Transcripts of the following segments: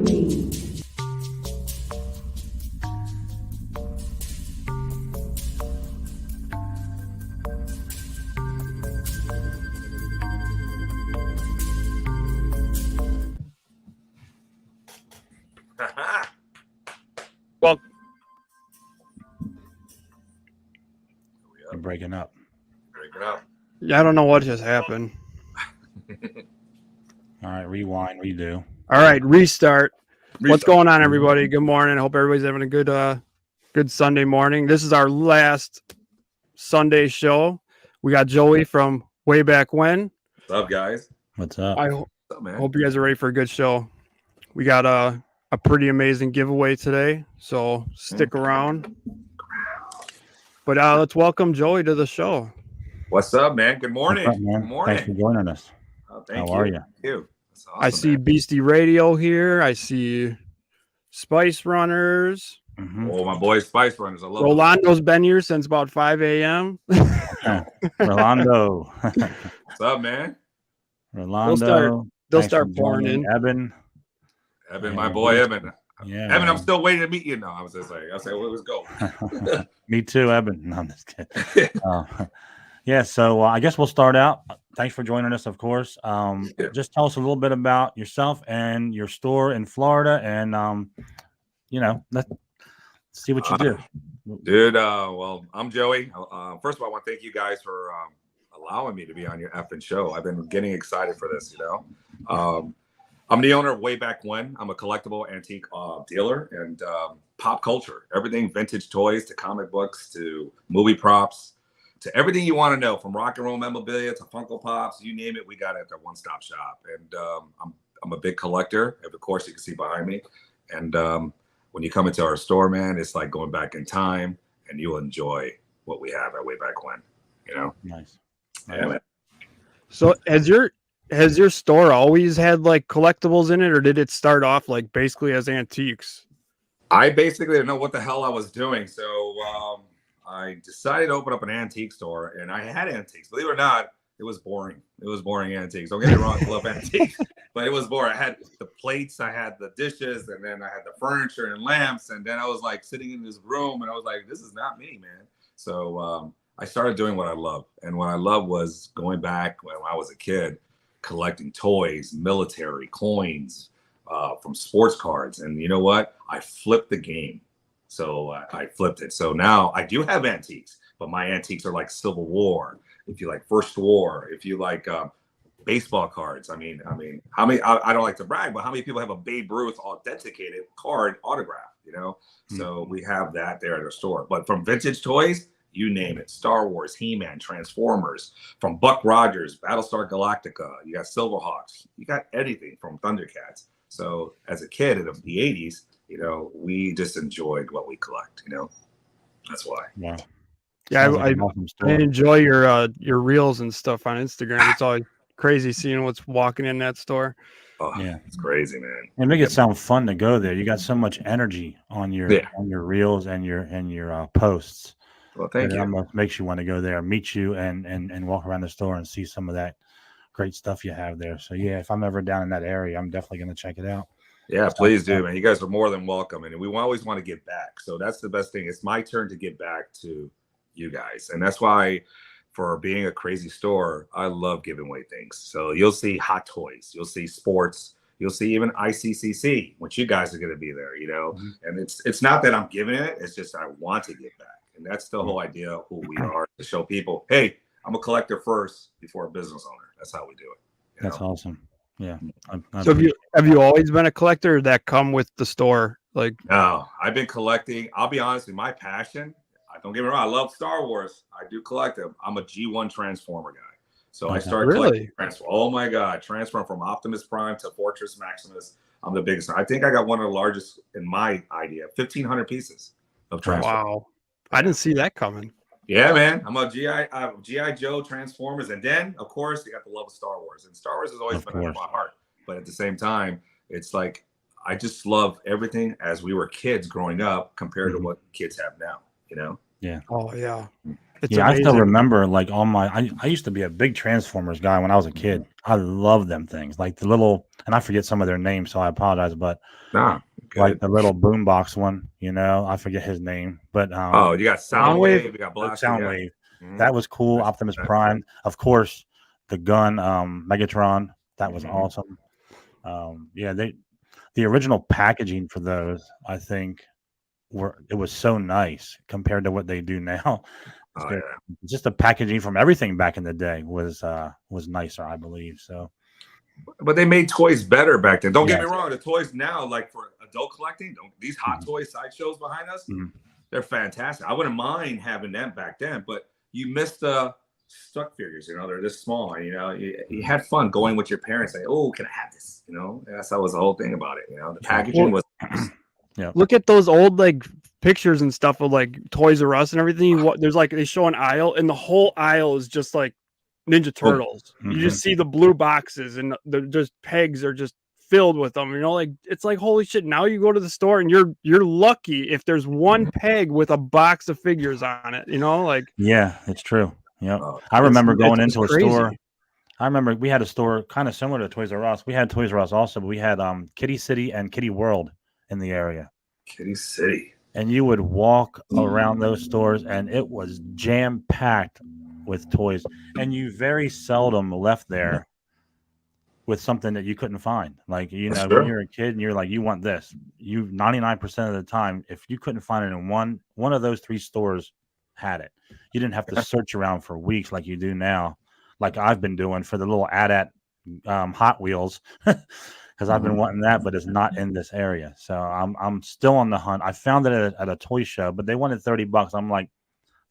3. Well, you're breaking up. yeah, I don't know what just happened. All right, rewind, redo. All right, restart. What's going on, everybody? Good morning. I hope everybody's having a good Sunday morning. This is our last Sunday show. We got Joey from way back when. What's up, guys? What's up? I What's up, man? hope you guys are ready for a good show. We got a pretty amazing giveaway today, so stick around. But let's welcome Joey to the show. What's up, man? Good morning. What's up, man? Good morning. Thanks for joining us. Thank How are you? Thank you. That's awesome, I see man. Beastie Radio here. I see Spice Runners. Mm-hmm. Oh, my boy Spice Runners. I love them. Rolando's been here since about 5 a.m. Rolando. What's up, man? Rolando. They'll Thanks start for pouring joining. in. Evan. Evan, Yeah, my boy Evan. Yeah. Evan, man. I'm still waiting to meet you. No, I was just like, let's go. Me too, Evan. No, I'm just kidding. Yeah, so I guess we'll start out. Thanks for joining us, of course. Just tell us a little bit about yourself and your store in Florida, and let's see what you do. Dude, well, I'm Joey. First of all, I want to thank you guys for allowing me to be on your effing show. I've been getting excited for this, I'm the owner of Way Back When. I'm a collectible antique dealer and pop culture. Everything vintage toys to comic books to movie props to everything you want to know, from rock and roll memorabilia to Funko Pops, you name it, we got it at the one-stop shop. And I'm a big collector. Of course, you can see behind me. And when you come into our store, man, it's like going back in time, and you'll enjoy what we have at Way Back When. Nice. Yeah, man. So has your store always had like collectibles in it, or did it start off like basically as antiques? I basically didn't know what the hell I was doing, so I decided to open up an antique store, and I had antiques. Believe it or not, it was boring. It was boring antiques. Don't get me wrong, I love antiques, but it was boring. I had the plates, I had the dishes, and then I had the furniture and lamps, and then I was like sitting in this room, and I was like, this is not me, man. So I started doing what I love, and what I love was going back when I was a kid, collecting toys, military coins, from sports cards. And you know what? I flipped the game. So I flipped it. So now I do have antiques, but my antiques are like Civil War. If you like First War, if you like baseball cards. I mean, how many? I don't like to brag, but how many people have a Babe Ruth authenticated card autograph? So we have that there at the store. But from vintage toys, you name it: Star Wars, He-Man, Transformers, from Buck Rogers, Battlestar Galactica. You got Silverhawks. You got anything from Thundercats. So as a kid of the 80s, we just enjoyed what we collect. That's why. Yeah. Yeah, Sounds like an I awesome store. enjoy your reels and stuff on Instagram. It's always crazy seeing what's walking in that store. Oh, Yeah. It's crazy, man. And make it sound fun to go there. You got so much energy on your reels and your posts. Well, thank It you. almost makes you want to go there, meet you, and walk around the store and see some of that great stuff you have there. So yeah, if I'm ever down in that area, I'm definitely going to check it out. Yeah, please do, man. You guys are more than welcome, and we always want to give back. So that's the best thing. It's my turn to give back to you guys, and that's why, for being a crazy store, I love giving away things. So you'll see hot toys, you'll see sports, you'll see even ICCC, which you guys are going to be there. And it's not that I'm giving it; it's just I want to give back, and that's the whole idea of who we are, to show people, hey, I'm a collector first before a business owner. That's how we do it. That's awesome. Yeah. So have you always been a collector, or that come with the store? Like, no, I've been collecting. I'll be honest with you, my passion. Don't get me wrong, I love Star Wars. I do collect them. I'm a G1 Transformer guy. So I started collecting Transformers. Oh my God, Transform from Optimus Prime to Fortress Maximus. I'm the biggest. I think I got one of the largest in my idea, 1,500 pieces of Transformers. Wow. I didn't see that coming. Yeah, man. I'm a G.I. Joe, Transformers. And then, of course, you got the love of Star Wars. And Star Wars has always been in my heart. But at the same time, it's like I just love everything as we were kids growing up compared to what kids have now, Yeah. Oh, yeah. It's amazing. I still remember like I used to be a big Transformers guy when I was a kid. I love them things, like the little and I forget some of their names, so I apologize. But Nah, like good. the little boombox one, I forget his name. But Oh, you got Soundwave, you got Blaster, yeah. Soundwave, that was cool. Optimus Prime, of course. The gun, Megatron, that was awesome. Yeah, the original packaging for those, I think, it was so nice compared to what they do now. Oh, yeah. Just the packaging from everything back in the day was nicer, I believe. So, but they made toys better back then. Don't get me Yes. wrong. The toys now, like for adult collecting, these Hot Toy sideshows behind us, they're fantastic. I wouldn't mind having them back then, but you missed the stuck figures. They're this small, and you had fun going with your parents. Saying, "Oh, can I have this?" That was the whole thing about it. The packaging was. Yeah. Look at those old like pictures and stuff of like Toys R Us and everything. There's like they show an aisle, and the whole aisle is just like Ninja Turtles. You just see the blue boxes, and the just pegs are just filled with them. Like it's like holy shit. Now you go to the store, and you're lucky if there's one peg with a box of figures on it. Like yeah, it's true. Yeah, I remember going into a crazy. store. I remember we had a store kind of similar to Toys R Us. We had Toys R Us also, but we had Kitty City and Kitty World in the area. Kitty City. And you would walk around those stores, and it was jam packed with toys. And you very seldom left there with something that you couldn't find. Like when you're a kid and you're like, you want this. 99% of the time, if you couldn't find it in one of those 3 stores, had it. You didn't have to search around for weeks like you do now, like I've been doing for the little AT-AT Hot Wheels. Because I've been wanting that, but it's not in this area. So I'm still on the hunt. I found it at a toy show, but they wanted $30. I'm like,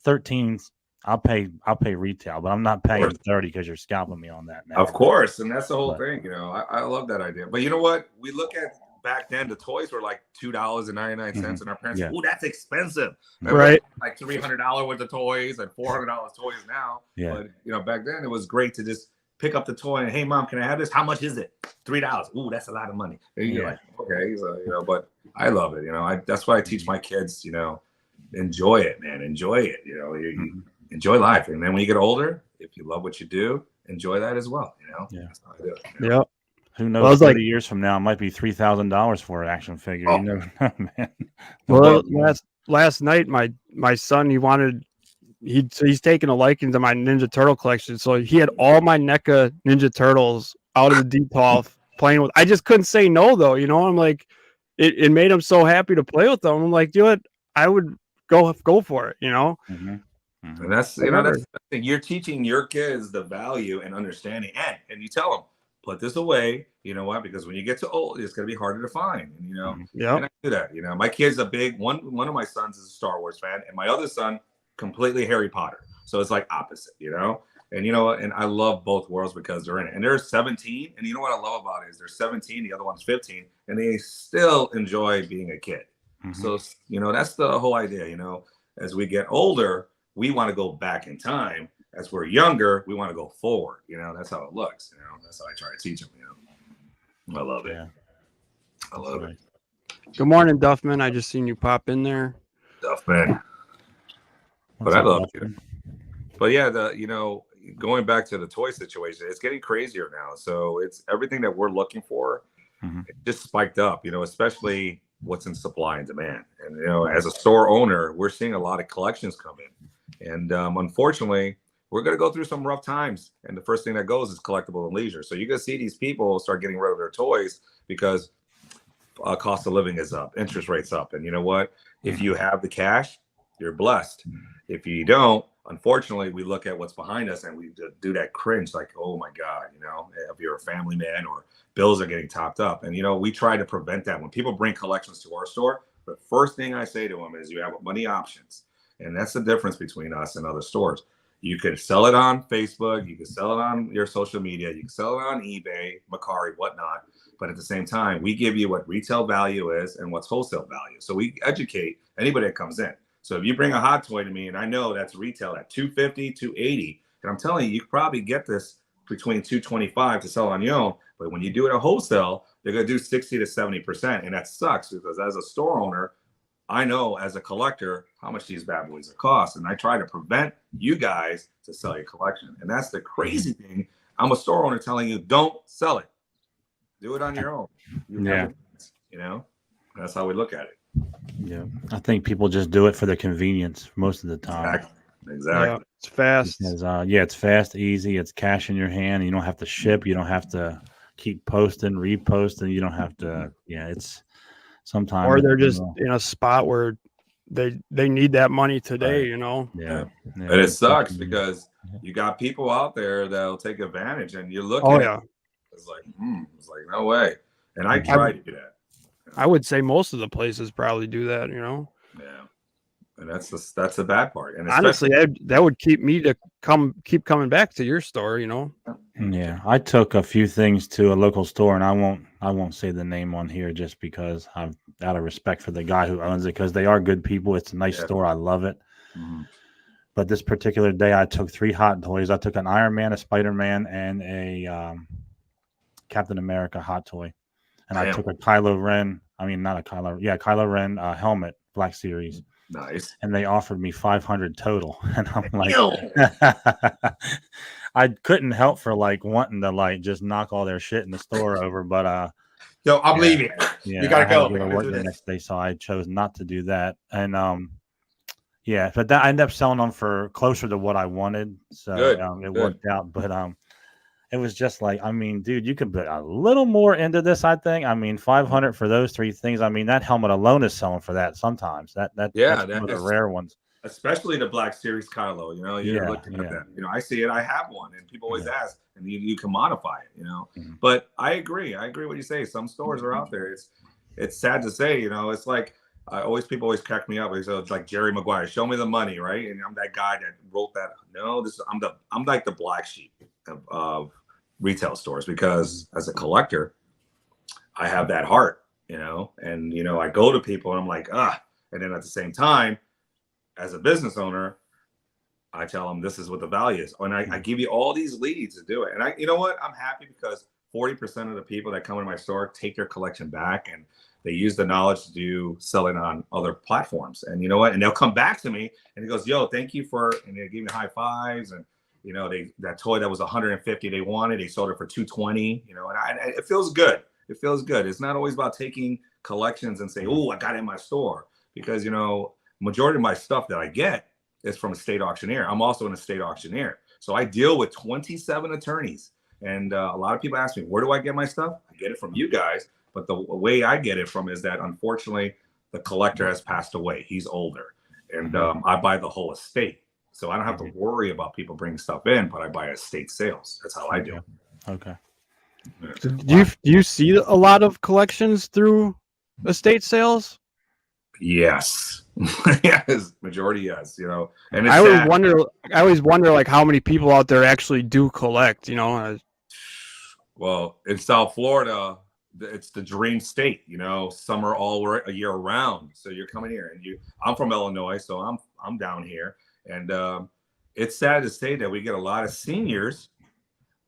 13. I'll pay retail, but I'm not paying 30 because you're scalping me on that now. Of course, and that's the whole thing. I love that idea. But you know what? We look at back then, the toys were like $2.99, and our parents, oh, that's expensive. Right? Like $300 worth of toys and $400 toys now. Yeah. But back then it was great to just pick up the toy and, hey, mom, can I have this? How much is it? $3. Ooh, that's a lot of money. And you're like, okay, so, but I love it. That's why I teach my kids, enjoy it, man. Enjoy it. You enjoy life. And then when you get older, if you love what you do, enjoy that as well. Yeah. That's how I do it. Yeah. Who knows? 30 years from now, it might be $3,000 for an action figure. You never know, man. Well, last night, my son, he's taken a liking to my Ninja Turtle collection. So he had all my NECA Ninja Turtles out of the D12 playing with. I just couldn't say no though. I'm like, it made him so happy to play with them. I'm like, I would go for it. And that's you're teaching your kids the value and understanding, and you tell them, put this away. You know why? Because when you get to old, it's going to be harder to find. And and I do that. My kid's a big one. One of my sons is a Star Wars fan, and my other son completely Harry Potter. So it's like opposite, and and I love both worlds because they're in it. And they're 17. And you know what I love about it is they're 17, the other one's 15, and they still enjoy being a kid. So, that's the whole idea, as we get older, we want to go back in time. As we're younger, we want to go forward. That's how it looks. That's how I try to teach them, I love it. Yeah. I love it. Good morning, Duffman. I just seen you pop in there. Duffman. But I love it. But yeah, going back to the toy situation, it's getting crazier now. So it's everything that we're looking for, it just spiked up, especially what's in supply and demand. And, as a store owner, we're seeing a lot of collections come in. And unfortunately, we're going to go through some rough times. And the first thing that goes is collectible and leisure. So you're going to see these people start getting rid of their toys because cost of living is up, interest rates up. And you know what? If you have the cash, you're blessed. If you don't, unfortunately, we look at what's behind us and we do that cringe like, oh my God, if you're a family man or bills are getting topped up. And, we try to prevent that. When people bring collections to our store, the first thing I say to them is you have many options. And that's the difference between us and other stores. You could sell it on Facebook. You could sell it on your social media. You can sell it on eBay, Mercari, whatnot. But at the same time, we give you what retail value is and what's wholesale value. So we educate anybody that comes in. So if you bring a hot toy to me and I know that's retail at $250, $280, and I'm telling you, you could probably get this between $225 to sell on your own. But when you do it at wholesale, they're going to do 60 to 70%. And that sucks because as a store owner, I know as a collector how much these bad boys cost. And I try to prevent you guys to sell your collection. And that's the crazy thing. I'm a store owner telling you, don't sell it. Do it on your own. Yeah. You know, that's how we look at it. Yeah. I think people just do it for the convenience most of the time. Exactly. Yeah, it's fast. Because, it's fast, easy. It's cash in your hand. You don't have to ship. You don't have to keep posting, reposting. You don't have to. Yeah, it's sometimes. Or they're just in a spot where they need that money today. Right. You know. Yeah. And it sucks because you got people out there that'll take advantage, and you look at it. It's like, no way. And I try to do that. I would say most of the places probably do that. You know. Yeah. And that's the bad part. And honestly, that would keep me to keep coming back to your store, you know. Yeah, I took a few things to a local store, and I won't say the name on here just because I'm out of respect for the guy who owns it, because they are good people. It's a nice store. I love it. Mm-hmm. But this particular day, I took 3 hot toys. I took an Iron Man, a Spider-Man, and a Captain America hot toy. And I took a Kylo Ren. I mean, not a Kylo. Yeah, Kylo Ren helmet, Black Series. Nice. And they offered me 500 total, and I'm like, I couldn't help for like wanting to like just knock all their shit in the store over, but yo, I'm leaving. Yeah, you gotta go. To work the next day, so I chose not to do that. And but that I ended up selling them for closer to what I wanted, so it worked out. But it was just like, I mean, dude, you could put a little more into this, I think. I mean, 500 for those 3 things. I mean, that helmet alone is selling for that sometimes. That's one of the rare ones. Especially the Black Series Kylo, you know, you're looking at that. You know, I see it, I have one, and people always ask, and you can modify it, you know. Mm-hmm. But I agree what you say. Some stores are out there. It's sad to say, you know, it's like people always crack me up. So it's like Jerry Maguire, show me the money, right? And I'm that guy that wrote that. No, I'm like the black sheep of retail stores, because as a collector, I have that heart, you know, and you know, I go to people and I'm like, and then at the same time, as a business owner, I tell them this is what the value is, and I give you all these leads to do it. And you know what, I'm happy because 40% of the people that come into my store take their collection back, and they use the knowledge to do selling on other platforms. And you know what, and they'll come back to me and he goes, yo, thank you for, and they give me high fives. And you know, that toy that was 150 they wanted, they sold it for 220, you know, and it feels good. It feels good. It's not always about taking collections and saying, oh, I got it in my store, because, you know, majority of my stuff that I get is from a state auctioneer. I'm also an estate auctioneer. So I deal with 27 attorneys. And a lot of people ask me, where do I get my stuff? I get it from you guys. But the way I get it from is that, unfortunately, the collector has passed away. He's older. And I buy the whole estate. So I don't have to worry about people bringing stuff in, but I buy estate sales. That's how I do it. Okay. So do you see a lot of collections through estate sales? Yes. Yes. Majority, yes. You know, and it's I always wonder like how many people out there actually do collect, you know. Well, in South Florida, it's the dream state, you know, summer all a year round. So you're coming here, and I'm from Illinois, so I'm down here. And it's sad to say that we get a lot of seniors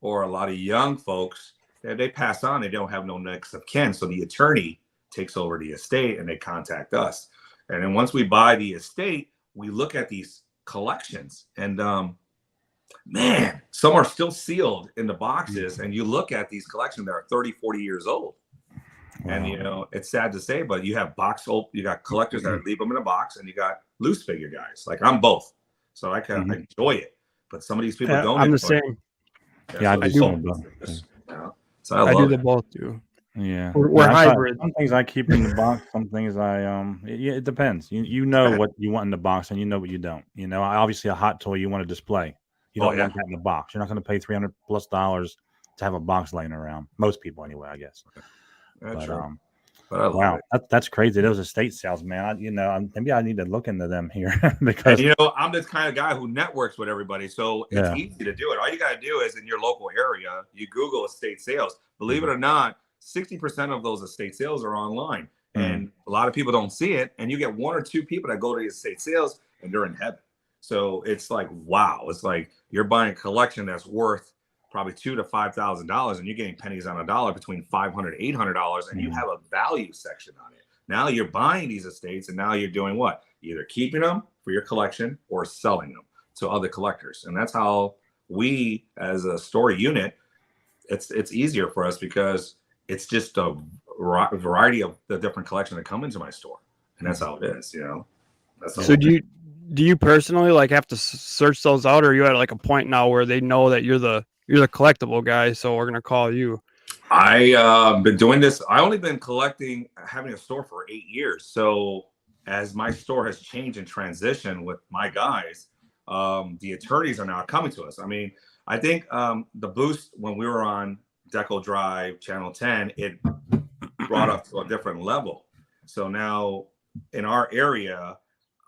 or a lot of young folks that they pass on. They don't have no next of kin. So the attorney takes over the estate and they contact us. And then once we buy the estate, we look at these collections. And man, some are still sealed in the boxes. And you look at these collections that are 30, 40 years old. Wow. And, you know, it's sad to say, but you have you got collectors that leave them in a box, and you got loose figure guys. Like I'm both. So I can enjoy it, but some of these people don't. I'm the same. Yeah, I do both. So I do the both too. Yeah, we're hybrid. Some things I keep in the box. Some things it depends. You know what you want in the box, and you know what you don't. You know, obviously a hot toy you want to display. You don't want that in the box. You're not going to pay $300+ to have a box laying around. Most people, anyway, I guess. That's true. Wow, that's crazy. Those estate sales, man. Maybe I need to look into them here because you know, I'm this kind of guy who networks with everybody, so it's easy to do it. All you got to do is in your local area, you Google estate sales. Believe it or not, 60% of those estate sales are online, and a lot of people don't see it. And you get 1 or 2 people that go to the estate sales, and they're in heaven. So it's like, wow, it's like you're buying a collection that's worth probably $2,000 to $5,000, and you're getting pennies on a dollar, between $500 to $800, and you have a value section on it. Now you're buying these estates, and now you're doing what? Either keeping them for your collection or selling them to other collectors. And that's how we, as a store unit, it's easier for us, because it's just a variety of the different collection that come into my store, and that's how it is. That's So do you personally like have to search those out, or are you at like a point now where they know that you're the collectible guy, so we're gonna call you? I been doing this. I only been having a store for 8 years. So as my store has changed and transitioned with my guys, the attorneys are now coming to us. I mean, I think the boost when we were on Deco Drive Channel 10, it brought us to a different level. So now in our area,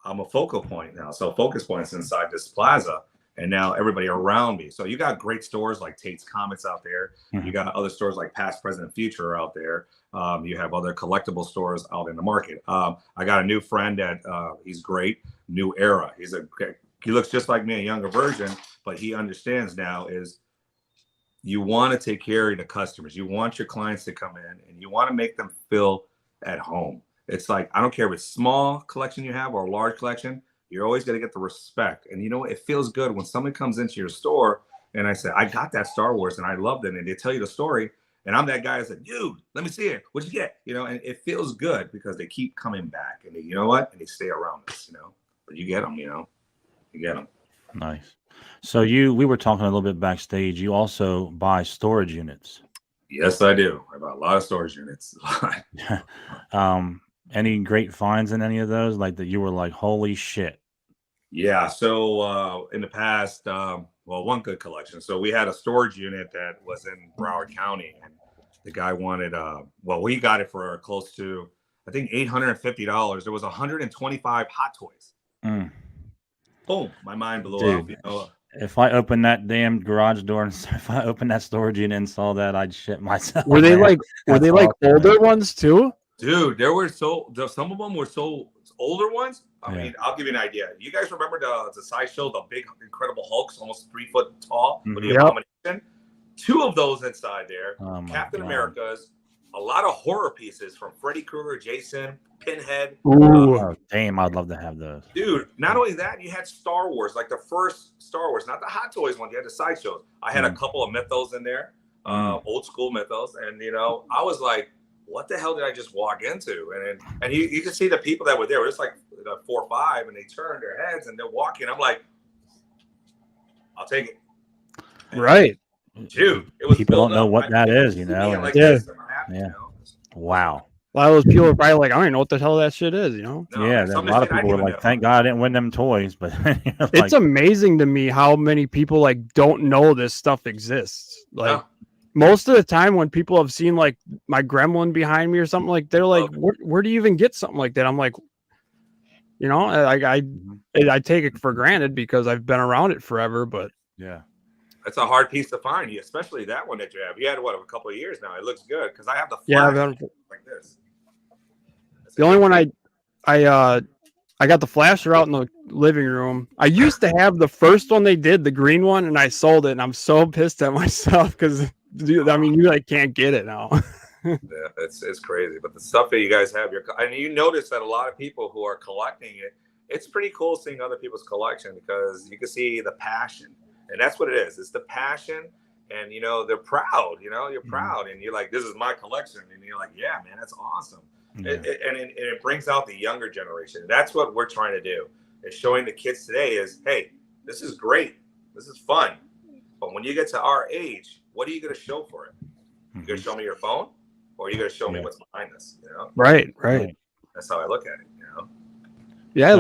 I'm a focal point now. So focus points inside this plaza. And now everybody around me. So you got great stores like Tate's Comets out there. You got other stores like Past, Present, Future out there. You have other collectible stores out in the market. I got a new friend that he's great. New Era. He looks just like me, a younger version, but he understands now is you want to take care of the customers. You want your clients to come in and you want to make them feel at home. It's like, I don't care if it's small collection you have or a large collection. You're always going to get the respect. And you know what? It feels good when someone comes into your store and I say, I got that Star Wars and I loved it. And they tell you the story. And I'm that guy that said, dude, let me see it. What'd you get? And it feels good because they keep coming back. And you know what? And they stay around us, But you get them, you get them. Nice. So we were talking a little bit backstage. You also buy storage units. Yes, I do. I buy a lot of storage units. Any great finds in any of those? Like that you were like, holy shit. Yeah. So in the past, one good collection. So we had a storage unit that was in Broward County, and the guy wanted, we got it for close to, I think, $850. There was 125 Hot Toys. Boom! My mind blew up. If I opened that damn garage door and if I opened that storage unit and saw that, I'd shit myself. Were they like older ones too? Dude, some of them were so older ones. I mean, I'll give you an idea. You guys remember the sideshow, the big Incredible Hulks, almost 3 foot tall with the Abomination? 2 of those inside there. Captain America's, a lot of horror pieces from Freddy Krueger, Jason, Pinhead. Damn, I'd love to have those. Dude, not only that, you had Star Wars, like the first Star Wars, not the Hot Toys ones. You had the sideshows. I had a couple of mythos in there, old school mythos, and I was like, what the hell did I just walk into? And you can see the people that were there. It was like 4 or 5, and they turned their heads and they're walking. I'm like, I'll take it. And right, dude. It was people don't know what that is, Like Wow. A lot of those people are probably like, I don't even know what the hell that shit is, No, a lot of people were like, thank God I didn't win them toys. But it's amazing to me how many people like don't know this stuff exists. Like most of the time when people have seen like my gremlin behind me or something, like they're like, where do you even get something like that? I'm like, I take it for granted because I've been around it forever, but it's a hard piece to find, especially that one that you have. You had a couple of years now. It looks good because I have the flash like this. The only one I got the flasher out in the living room. I used to have the first one they did, the green one, and I sold it. And I'm so pissed at myself because, dude, I mean, you like can't get it now. Yeah, it's crazy. But the stuff that you guys have, and you notice that a lot of people who are collecting it, it's pretty cool seeing other people's collection because you can see the passion, and that's what it is. It's the passion, and they're proud. You're proud, and you're like, this is my collection, and you're like, yeah, man, that's awesome. Yeah. It brings out the younger generation. That's what we're trying to do. Is showing the kids today is, hey, this is great, this is fun, but when you get to our age, what are you going to show for it? You going to show me your phone, or are you going to show me what's behind this? Right. That's how I look at it. Yeah, I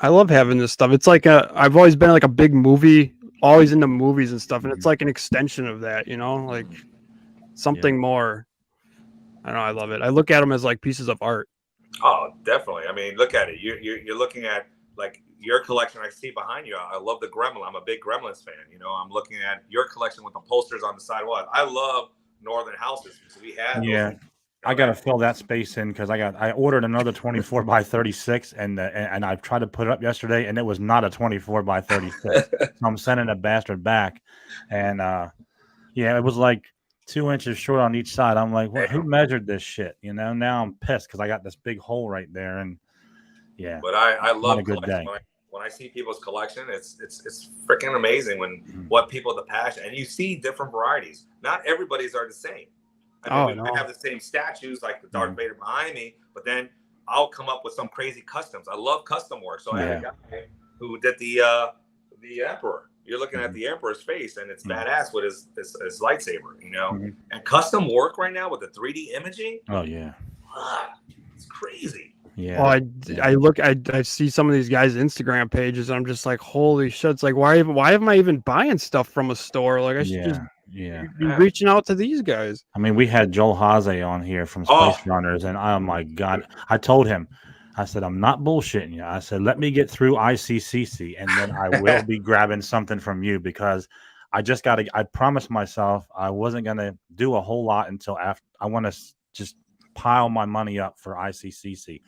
love having this stuff. It's like I've always been like a big movie, always into movies and stuff, and it's like an extension of that, like something more. I know, I love it. I look at them as like pieces of art. Oh, definitely. I mean, look at it. You're looking at like your collection. I see behind you. I love the Gremlin. I'm a big Gremlins fan. I'm looking at your collection with the posters on the sidewalk. I love Northern houses. So we had those. I got to fill that space in because I ordered another 24 by 36 and I tried to put it up yesterday and it was not a 24 by 36. So I'm sending a bastard back, and it was like 2 inches short on each side. I'm like, who measured this shit? Now I'm pissed because I got this big hole right there, and But I love a good day. When I see people's collection, it's freaking amazing when what people the passion, and you see different varieties. Not everybody's are the same. And then Oh, we no. might have the same statues like the Darth Vader behind me, but then I'll come up with some crazy customs. I love custom work. So I had a guy who did the Emperor. You're looking at the Emperor's face, and it's badass with his lightsaber, you know. And custom work right now with the 3D imaging. Oh yeah, it's crazy. yeah. Oh, I see some of these guys' Instagram pages, and I'm just like, holy shit! It's like, why am I even buying stuff from a store? Like, I should just be reaching out to these guys. I mean, we had Joel Haze on here from Space Runners, and oh my god, I told him, I said, I'm not bullshitting you. I said, let me get through ICCC, and then I will be grabbing something from you, because I promised myself I wasn't gonna do a whole lot until after. I want to just pile my money up for ICCC.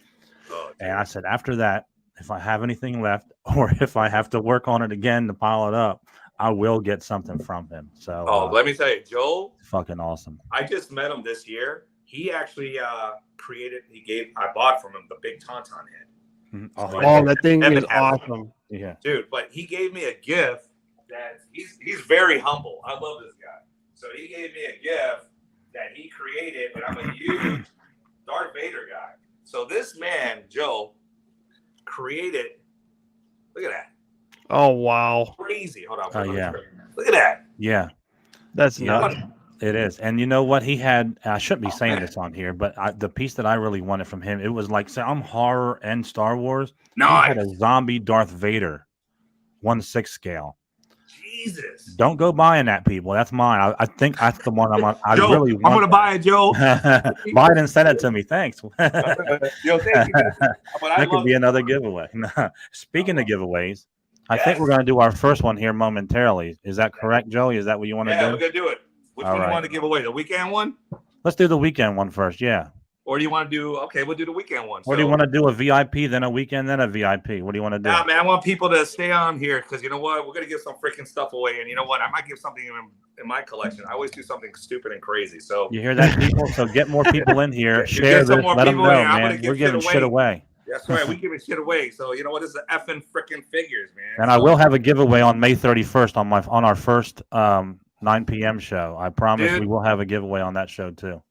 And I said, after that, if I have anything left, or if I have to work on it again to pile it up, I will get something from him. So, let me tell you, Joel, fucking awesome. I just met him this year. He actually I bought from him the big Tauntaun head. Oh, that thing is awesome. Yeah, dude. But he gave me a gift that he's very humble. I love this guy. So he gave me a gift that he created, and I'm a huge Darth Vader guy. So this man, Joe, created. Look at that. Oh wow! Crazy. Hold on. Oh yeah. Look at that. Yeah. That's nuts. It is. And you know what? He had, I shouldn't be saying this on here, but the piece that I really wanted from him, it was like, say, I'm horror and Star Wars. No, he had a zombie Darth Vader, 1/6 scale. Jesus. Don't go buying that, people. That's mine. I think that's the one I Joe, really want. I'm going to buy it, Joe. Buy it and send it to me. Thanks. Yo, thank you. That could be another giveaway. Speaking of giveaways, I think we're going to do our first one here momentarily. Is that correct, Joey? Is that what you want to do? Yeah, we're going to do it. Which one do you want to give away? The weekend one? Let's do the weekend one first, yeah. Or do you want to do, okay, we'll do the weekend one. Or do you want to do a VIP, then a weekend, then a VIP? What do you want to do? Nah, man, I want people to stay on here, because you know what? We're going to give some freaking stuff away. And you know what? I might give something in my collection. I always do something stupid and crazy. So you hear that, people? So get more people in here. Share this. Let them know, man. We're giving shit away. That's right. We're giving shit away. So you know what? This is effing freaking figures, man. And I will have a giveaway on May 31st on our first 9 p.m. show. I promise we will have a giveaway on that show too.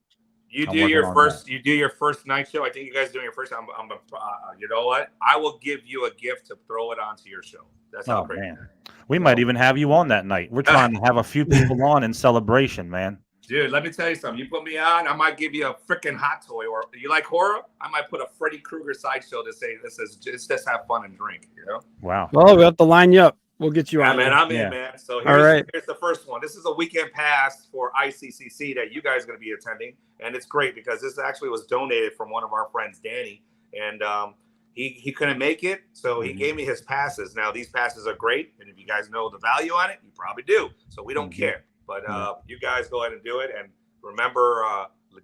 You do your first night show. I think you guys are doing your first. You know what? I will give you a gift to throw it onto your show. That's how crazy. Man. We might even have you on that night. We're trying to have a few people on in celebration, man. Dude, let me tell you something. You put me on, I might give you a freaking hot toy. Or you like horror? I might put a Freddy Krueger sideshow to say this is just have fun and drink. You know? Wow. Well, we have to line you up. We'll get you on. Man, I'm in, man. So here's the first one. This is a weekend pass for ICCC that you guys are going to be attending, and it's great because this actually was donated from one of our friends, Danny, and he couldn't make it, so he gave me his passes. Now these passes are great, and if you guys know the value on it, you probably do. So we don't care, but you guys go ahead and do it, and remember,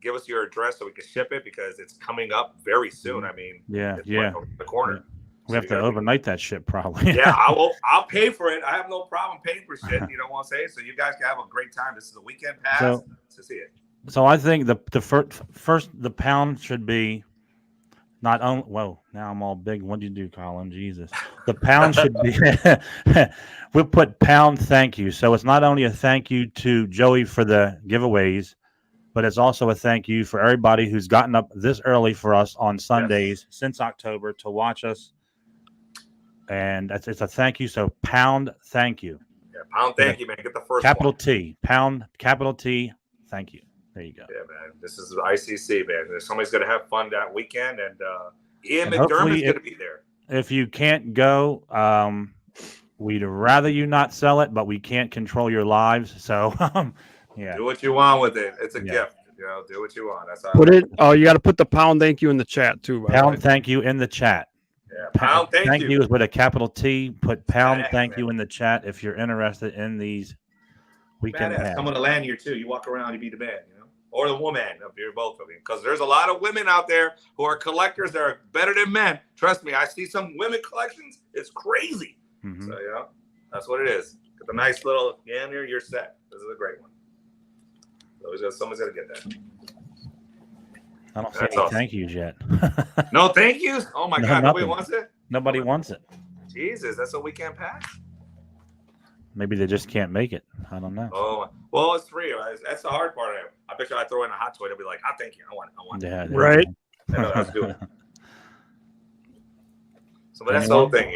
give us your address so we can ship it because it's coming up very soon. I mean, it's right over the corner. Yeah. We have to overnight that shit probably. Yeah, I'll pay for it. I have no problem paying for shit. You know what I'm saying? So you guys can have a great time. This is a weekend pass to see it. So I think the first the pound should be not only. Whoa! Now I'm all big. What do you do, Colin? Jesus! The pound should be. We'll put pound thank you. So it's not only a thank you to Joey for the giveaways, but it's also a thank you for everybody who's gotten up this early for us on Sundays since October to watch us. And it's a thank you. So pound thank you. Yeah, pound thank you, man. Get the first capital one. T. Pound capital T. Thank you. There you go. Yeah, man. This is ICC, man. Somebody's gonna have fun that weekend, and Ian McDermott's gonna be there. If you can't go, we'd rather you not sell it, but we can't control your lives. So yeah. Do what you want with it. It's a gift. You know, do what you want. That's how you got to put the pound thank you in the chat too. Pound thank you in the chat. Yeah, pound thank you. Is with a capital T. Put pound thank you in the chat if you're interested in these weekend pass. Come on the land here too. You walk around, you be the man, you know, or the woman if you're both of you. Because there's a lot of women out there who are collectors that are better than men. Trust me, I see some women collections. It's crazy. Mm-hmm. So yeah, that's what it is. Get the nice little here. You're set. This is a great one. So someone's gonna get that. I don't see any thank yous yet. No thank yous? Oh my God, nobody wants it? Nobody wants it. Jesus, that's a weekend pass? Maybe they just can't make it. I don't know. Oh, well, it's free. That's the hard part of it. I bet you I throw in a hot toy, they'll be like, "Oh, thank you. I want it." Yeah, Right. Let's do it. So, but that's the whole thing,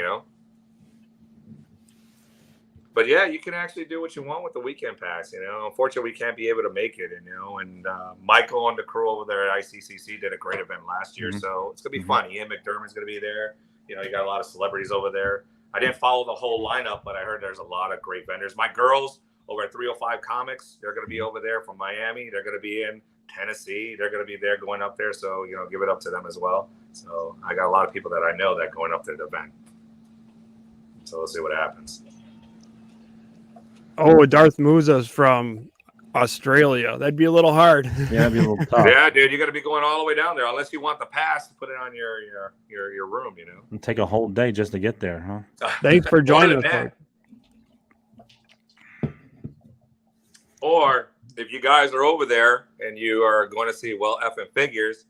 But yeah, you can actually do what you want with the weekend pass. Unfortunately, we can't be able to make it. And Michael and the crew over there at ICCC did a great event last year, so it's gonna be fun. Ian McDermott's gonna be there. You got a lot of celebrities over there. I didn't follow the whole lineup, but I heard there's a lot of great vendors. My girls over at 305 Comics, they're going to be over there from Miami. They're going to be in Tennessee. They're going to be there going up there. So, give it up to them as well. So I got a lot of people that I know that going up to the event. So we'll see what happens. Oh, Darth Musa's from Australia. That'd be a little hard. Yeah, that'd be a little tough. Yeah, dude, you got to be going all the way down there unless you want the pass to put it on your room. It'll take a whole day just to get there, huh? Thanks for joining us. Or if you guys are over there and you are going to see effing figures,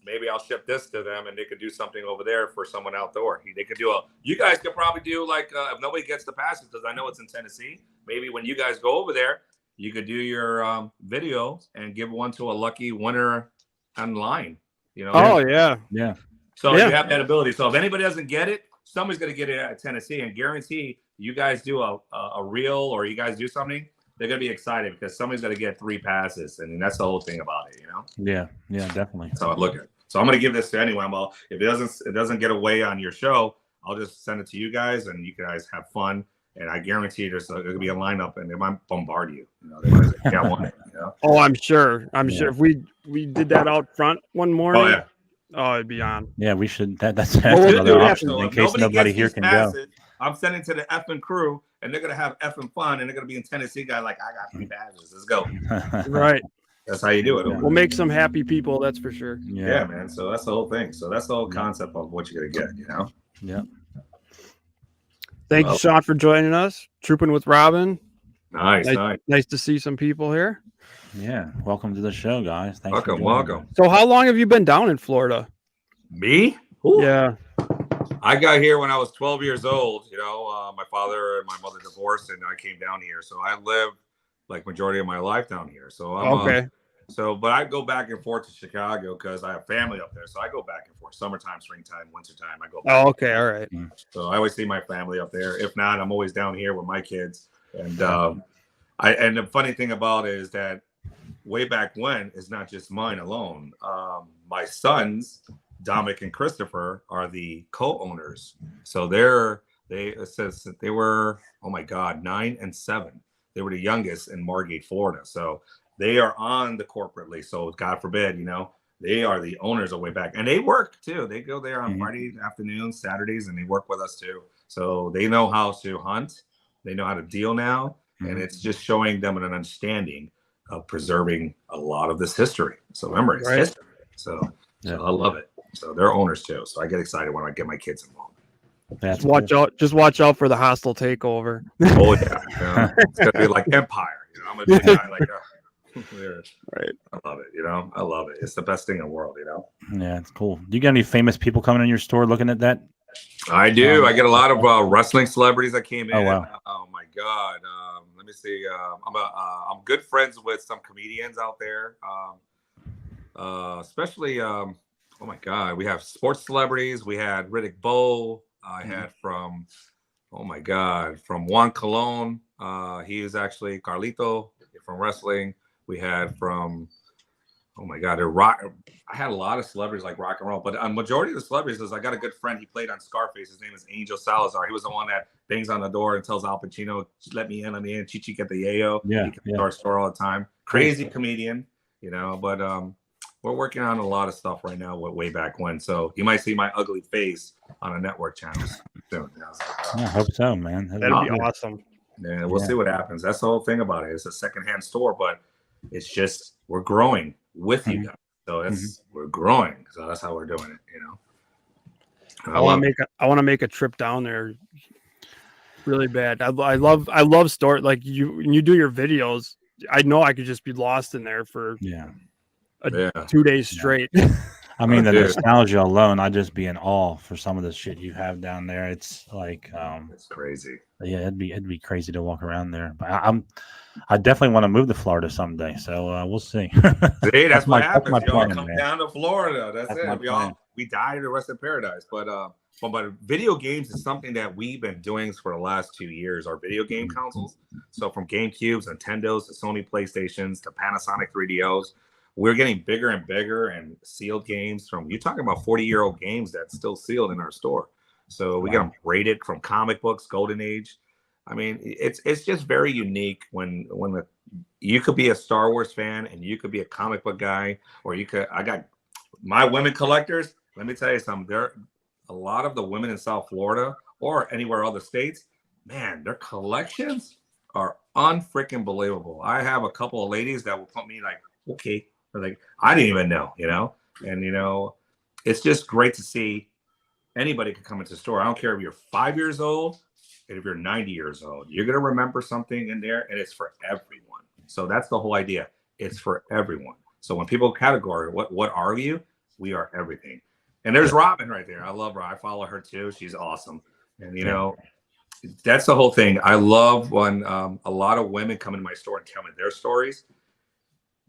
maybe I'll ship this to them and they could do something over there for someone outdoor. They could do you guys could probably do like if nobody gets the passes, because I know it's in Tennessee. Maybe when you guys go over there, you could do your video and give one to a lucky winner online. Oh yeah. So you have that ability. So if anybody doesn't get it, somebody's going to get it at Tennessee, and guarantee you guys do a reel or you guys do something, they're going to be excited because somebody's going to get 3 passes, and that's the whole thing about it. Yeah, definitely. So I look at it. So I'm going to give this to anyone. Well, if it doesn't get away on your show, I'll just send it to you guys, and you guys have fun. And I guarantee there's going to be a lineup, and they might bombard you. They might say, "Yeah, I want it." Oh, I'm sure. Sure. If we did that out front one morning, it'd be on. Yeah, we should. That's we'll another option in case nobody here can go. I'm sending to the effing crew, and they're going to have effing fun, and they're going to be in Tennessee. Guy like, I got 3 passes. Let's go. Right. That's how you do it. We'll make some happy people. That's for sure. Yeah, man. So that's the whole thing. So that's the whole concept of what you're going to get. Yeah. Thank you, Sean, for joining us. Trooping with Robin. Nice. Nice to see some people here. Yeah. Welcome to the show, guys. Thanks. Welcome. So how long have you been down in Florida? Me? Ooh. Yeah. I got here when I was 12 years old. My father and my mother divorced, and I came down here. So I lived like majority of my life down here. So I'm okay. But I go back and forth to Chicago because I have family up there. So I go back and forth. Summertime, springtime, wintertime. I go back. Oh, okay. All right. So I always see my family up there. If not, I'm always down here with my kids. And and the funny thing about it is that way back when, it's not just mine alone. My sons, Dominic and Christopher, are the co-owners. So it says that they were, oh my God, 9 and 7. They were the youngest in Margate, Florida. So they are on the corporately. So God forbid, they are the owners of way back, and they work too. They go there on Friday afternoons, Saturdays, and they work with us too. So they know how to hunt. They know how to deal now. And it's just showing them an understanding of preserving a lot of this history. So remember, it's history. So I love it. So they're owners too. So I get excited when I get my kids involved. Just watch out for the hostile takeover. Oh yeah. It's gonna be like Empire. I'm gonna be a guy like right. I love it. I love it. It's the best thing in the world. Yeah, it's cool. Do you got any famous people coming in your store looking at that? I do. I get a lot of wrestling celebrities that came in. Oh wow. Oh my God. Let me see. I'm good friends with some comedians out there. Especially. Oh my God. We have sports celebrities. We had Riddick Bowe. I had from Juan Colon. He is actually Carlito from wrestling. We had from, oh my God, I had a lot of celebrities like rock and roll, but a majority of the celebrities is I got a good friend. He played on Scarface. His name is Angel Salazar. He was the one that bangs on the door and tells Al Pacino, let me in. Chichi get the yayo. Yeah. He comes to our store all the time. Crazy comedian, but we're working on a lot of stuff right now with way back when. So you might see my ugly face on a network channel soon. I hope so, man. That'd be awesome. Yeah, we'll see what happens. That's the whole thing about it. It's a secondhand store, but it's just we're growing with you guys. So we're growing. So that's how we're doing it. I want to make a trip down there really bad. I love store like when you do your videos. I know I could just be lost in there for 2 days straight. I mean, the dude, nostalgia alone, I'd just be in awe for some of the shit you have down there. It's like, it's crazy. yeah, it'd be crazy to walk around there. But I definitely want to move to Florida someday. So we'll see. See, that's what that's my happens. Y'all plan, come man. down to Florida. That's That's my it. plan. We die to rest in paradise. But video games is something that we've been doing for the last 2 years. Our video game consoles. So from GameCubes, Nintendos, to Sony PlayStations, to Panasonic 3DOs, we're getting bigger and bigger, and sealed games from, you're talking about 40-year-old games that's still sealed in our store. So we got them rated from comic books, Golden Age. I mean, it's just very unique when you could be a Star Wars fan and you could be a comic book guy, or I got my women collectors. Let me tell you something. There, a lot of the women in South Florida or anywhere other states, man, their collections are unfreaking believable. I have a couple of ladies that will put me like, okay, like I didn't even know, and it's just great to see anybody can come into the store. I don't care if you're 5 years old and if you're 90 years old, you're gonna remember something in there, and it's for everyone. So that's the whole idea. It's for everyone. So when people category, what are you? We are everything. And there's Robin right there. I love her. I follow her too. She's awesome. And that's the whole thing. I love when a lot of women come into my store and tell me their stories.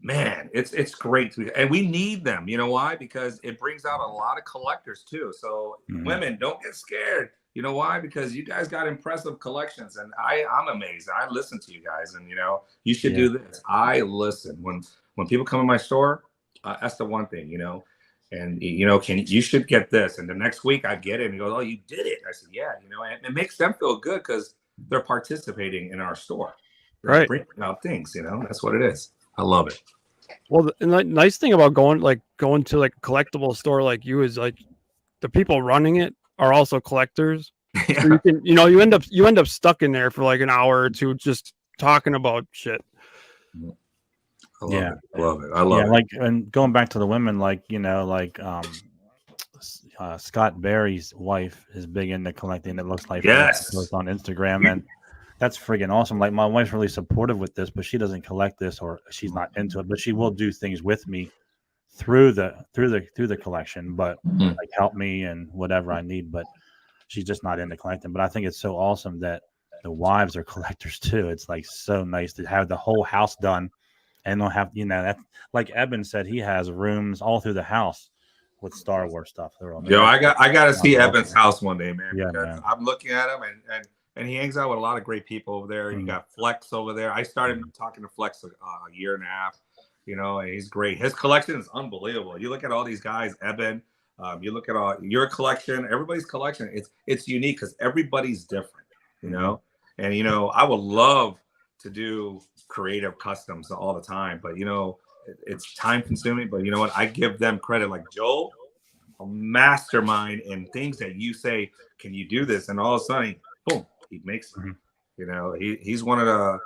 Man, it's great. And we need them. You know why? Because it brings out a lot of collectors too. So women, don't get scared. You know why? Because you guys got impressive collections, and I'm amazed. I listen to you guys, and you should do this. I listen when people come in my store. That's the one thing, and you should get this. And the next week I get it, and he goes, "Oh, you did it." I said, "Yeah," and it makes them feel good because they're participating in our store. They're right? Bringing out things, that's what it is. I love it. Well, the nice thing about going to like a collectible store like you is like the people running it are also collectors. Yeah. So you can, you end up stuck in there for like an hour or two just talking about shit. I love it. I love it. Like, and going back to the women, Scott Barry's wife is big into collecting. It looks like yes, posts on Instagram, and that's friggin' awesome. Like, my wife's really supportive with this, but she doesn't collect this, or she's not into it. But she will do things with me through the collection, but like help me and whatever I need. But she's just not into collecting. But I think it's so awesome that the wives are collectors too. It's like so nice to have the whole house done, and they'll have that. Like Eben said, he has rooms all through the house with Star Wars stuff. I got to see Evan's house one day, man. Yeah, because man. I'm looking at him, and he hangs out with a lot of great people over there. You got Flex over there. I started talking to Flex a year and a half. And he's great. His collection is unbelievable. You look at all these guys, Eben. You look at all your collection, everybody's collection. It's unique because everybody's different, And I would love to do creative customs all the time, but it's time consuming. But you know what? I give them credit. Like Joel, a mastermind in things that you say, can you do this? And all of a sudden, boom, he makes it. He's one of the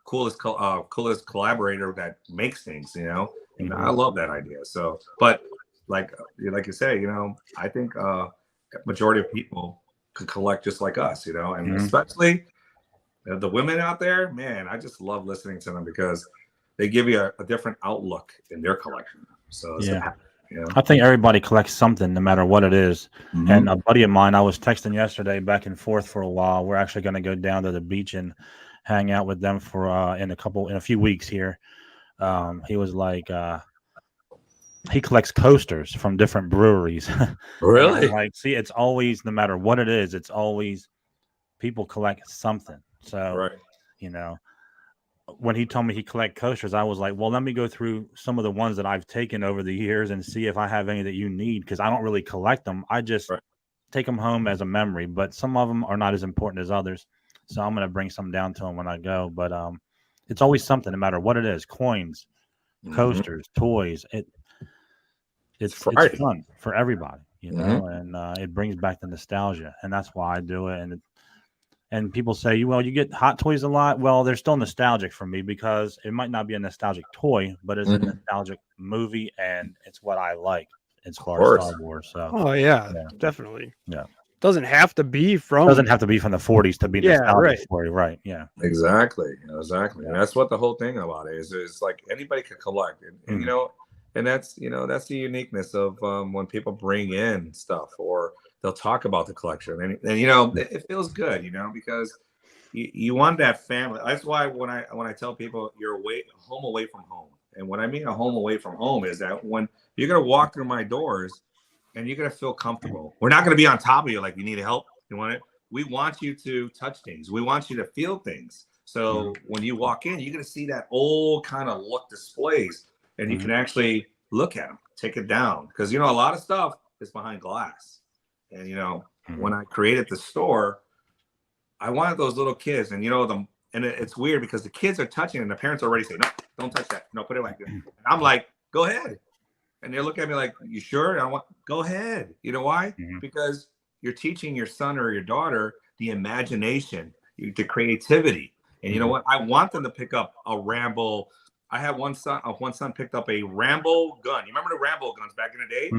coolest collaborator that makes things, and I love that idea. So, but like you say, I think majority of people could collect just like us, and especially the women out there, man, I just love listening to them because they give you a different outlook in their collection. So I think everybody collects something, no matter what it is. And a buddy of mine, I was texting yesterday back and forth for a while. We're actually going to go down to the beach and hang out with them for in a few weeks here. He was like, he collects coasters from different breweries. Really? Like, see, it's always, no matter what it is, it's always people collect something. So, when he told me he collect coasters, I was like, well, let me go through some of the ones that I've taken over the years and see if I have any that you need, because I don't really collect them. I just take them home as a memory, but some of them are not as important as others. So I'm going to bring some down to him when I go. But it's always something, no matter what it is: coins, coasters, toys. It's fun for everybody, and it brings back the nostalgia, and that's why I do it. And people say, well, you get Hot Toys a lot. Well, they're still nostalgic for me because it might not be a nostalgic toy, but it's a nostalgic movie, and it's what I like as far as Star Wars. So, definitely. Yeah. Doesn't have to be from the 40s to be nostalgic for you, right? Yeah. Exactly. And that's what the whole thing about it is. It's like anybody can collect. And And that's that's the uniqueness of when people bring in stuff or they'll talk about the collection, and it feels good, because you want that family. That's why when I tell people you're home away from home, and what I mean a home away from home is that when you're gonna walk through my doors and you're gonna feel comfortable. We're not gonna be on top of you like you need help. You want it. We want you to touch things. We want you to feel things. So when you walk in, you're gonna see that old kind of look displays, and you can actually look at them, take it down, because a lot of stuff is behind glass. And when I created the store, I wanted those little kids, and it's weird because the kids are touching and the parents already say, no, don't touch that. No, put it like this. And I'm like, go ahead. And they look at me like, you sure? And go ahead. You know why? Because you're teaching your son or your daughter the imagination, the creativity. And you know what? I want them to pick up a Rambo. I had one son picked up a Rambo gun. You remember the Rambo guns back in the day?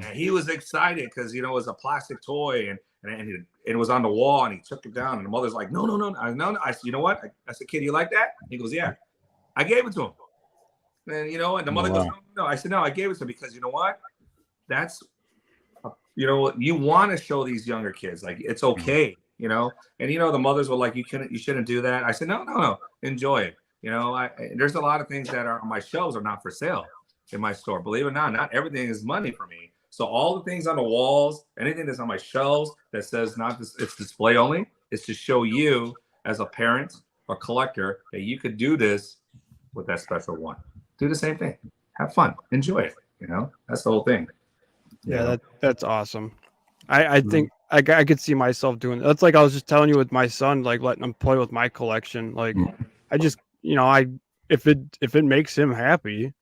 And he was excited because, it was a plastic toy and it was on the wall, and he took it down, and the mother's like, no. I said, you know what? I said, kid, you like that? He goes, yeah. I gave it to him. And, and the mother goes, no. I said, no, I gave it to him because you know what? That's, you want to show these younger kids, like, it's okay, and, the mothers were like, you shouldn't do that. I said, no, enjoy it. There's a lot of things that are on my shelves are not for sale in my store. Believe it or not everything is money for me. So all the things on the walls, anything that's on my shelves that says it's display only, is to show you as a parent or collector that you could do this with that special one. Do the same thing. Have fun. Enjoy it. That's the whole thing. Yeah, that's awesome. I think I could see myself doing that. That's like I was just telling you with my son, like letting him play with my collection. Like I just, if it makes him happy,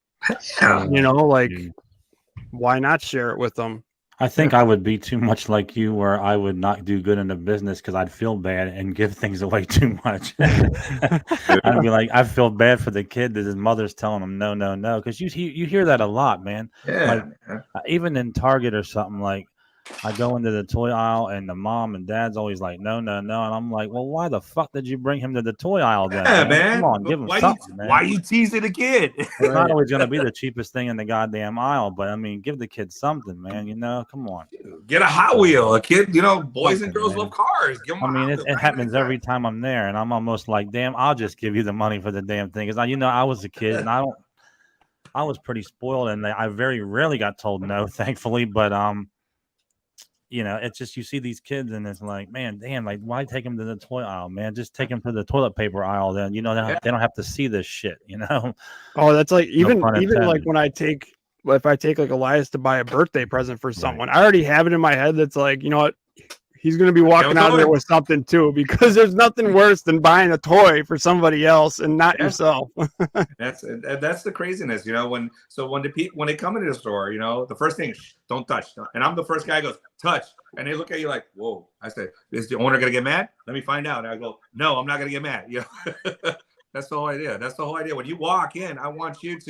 why not share it with them? I think I would be too much like you, where I would not do good in the business because I'd feel bad and give things away too much. I'd be like, I feel bad for the kid that his mother's telling him no, because you hear that a lot, man. Yeah. Like, even in Target or something, like I go into the toy aisle and the mom and dad's always like, no, and I'm like, well, why the fuck did you bring him to the toy aisle then? Yeah, man. Come on, give him something, man. Why you teasing the kid? It's not always going to be the cheapest thing in the goddamn aisle, but I mean, give the kid something, man. Come on. Get a Hot Wheel. A kid, boys and girls love cars. Give them it happens every time I'm there, and I'm almost like, damn, I'll just give you the money for the damn thing. Because I was a kid, and I was pretty spoiled, and I very rarely got told no, thankfully. But it's just, you see these kids and it's like, man, damn, like, why take them to the toy aisle, man? Just take them to the toilet paper aisle. Then, they don't have to see this shit, Oh, that's like, even like when if I take like Elias to buy a birthday present for someone, I already have it in my head. That's like, you know what? He's going to be walking out of there with something too, because there's nothing worse than buying a toy for somebody else and not yourself. That's the craziness, when they come into the store, the first thing, don't touch. And I'm the first guy who goes, touch. And they look at you like, whoa. I said, is the owner going to get mad? Let me find out. And I go, no, I'm not going to get mad. That's the whole idea. That's the whole idea. When you walk in, I want you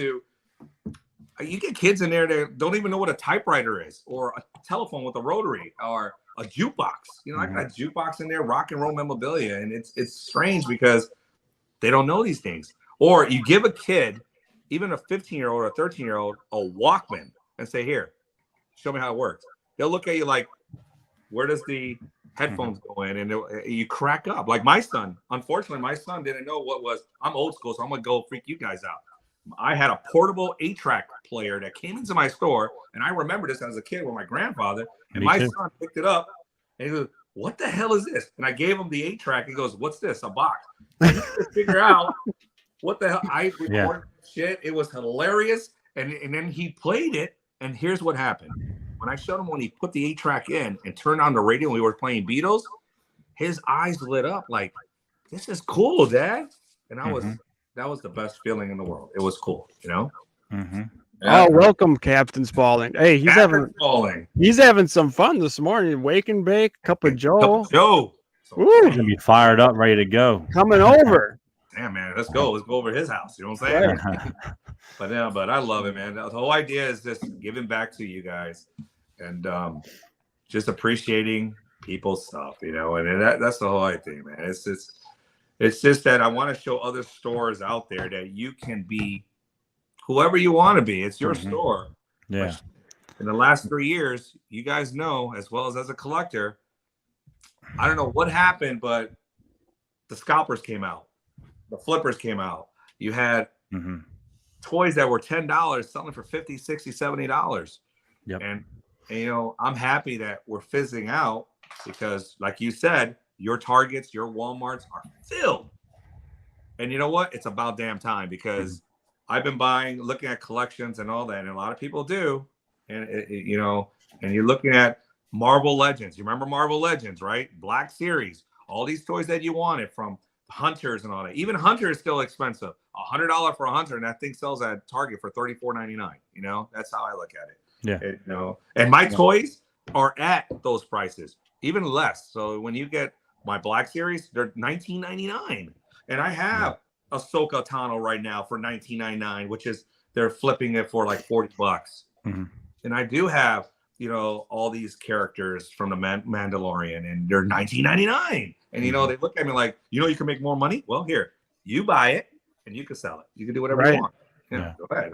get kids in there that don't even know what a typewriter is, or a telephone with a rotary, or a jukebox. I got a jukebox in there, rock and roll memorabilia, and it's strange because they don't know these things. Or you give a kid, even a 15-year-old or a 13-year-old, a Walkman and say, here, show me how it works. They'll look at you like, where does the headphones go in? And you crack up. Like my son, unfortunately, my son didn't know what was. I'm old school, so I'm gonna go freak you guys out. I had a portable 8-track player that came into my store, and I remember this as a kid with my grandfather. And my son picked it up, and he goes, "What the hell is this?" And I gave him the 8-track. He goes, "What's this? A box?" I had to figure out what the hell. I recorded shit. It was hilarious, and then he played it. And here's what happened: when I showed him when he put the 8-track in and turned on the radio, and we were playing Beatles, his eyes lit up like, "This is cool, Dad." And that was the best feeling in the world. It was cool, Yeah. Oh, welcome, Captain Spaulding. Hey, he's having some fun this morning. Wake and bake, cup of Joe. He's gonna be fired up, ready to go. Coming over. Damn, man, let's go. Let's go over his house. You know what I'm saying? But I love it, man. The whole idea is just giving back to you guys, and just appreciating people's stuff, And that's the whole idea, man. It's just that I want to show other stores out there that you can be whoever you want to be. It's your store. Yeah. In the last 3 years, you guys know, as well as a collector, I don't know what happened, but the scalpers came out. The flippers came out. You had toys that were $10 selling for $50, $60, $70. Yep. And you know, I'm happy that we're fizzing out because, like you said, your Targets, your Walmarts are filled. And you know what? It's about damn time because I've been looking at collections and all that, and a lot of people do. And you know, and you're looking at Marvel Legends. You remember Marvel Legends, right? Black Series. All these toys that you wanted from Hunters and all that. Even Hunter is still expensive. $100 for a Hunter, and that thing sells at Target for $34.99. You know, that's how I look at it. Yeah. You know, and my toys are at those prices, even less. So when you get my Black Series, they're $19.99, and I have Ahsoka Tano right now for $19.99, which is they're flipping it for like $40. And I do have, you know, all these characters from the Mandalorian, and they're $19.99. And, you know, they look at me like, you know, you can make more money. Well, here, you buy it and you can sell it. You can do whatever you want. Yeah. Go ahead.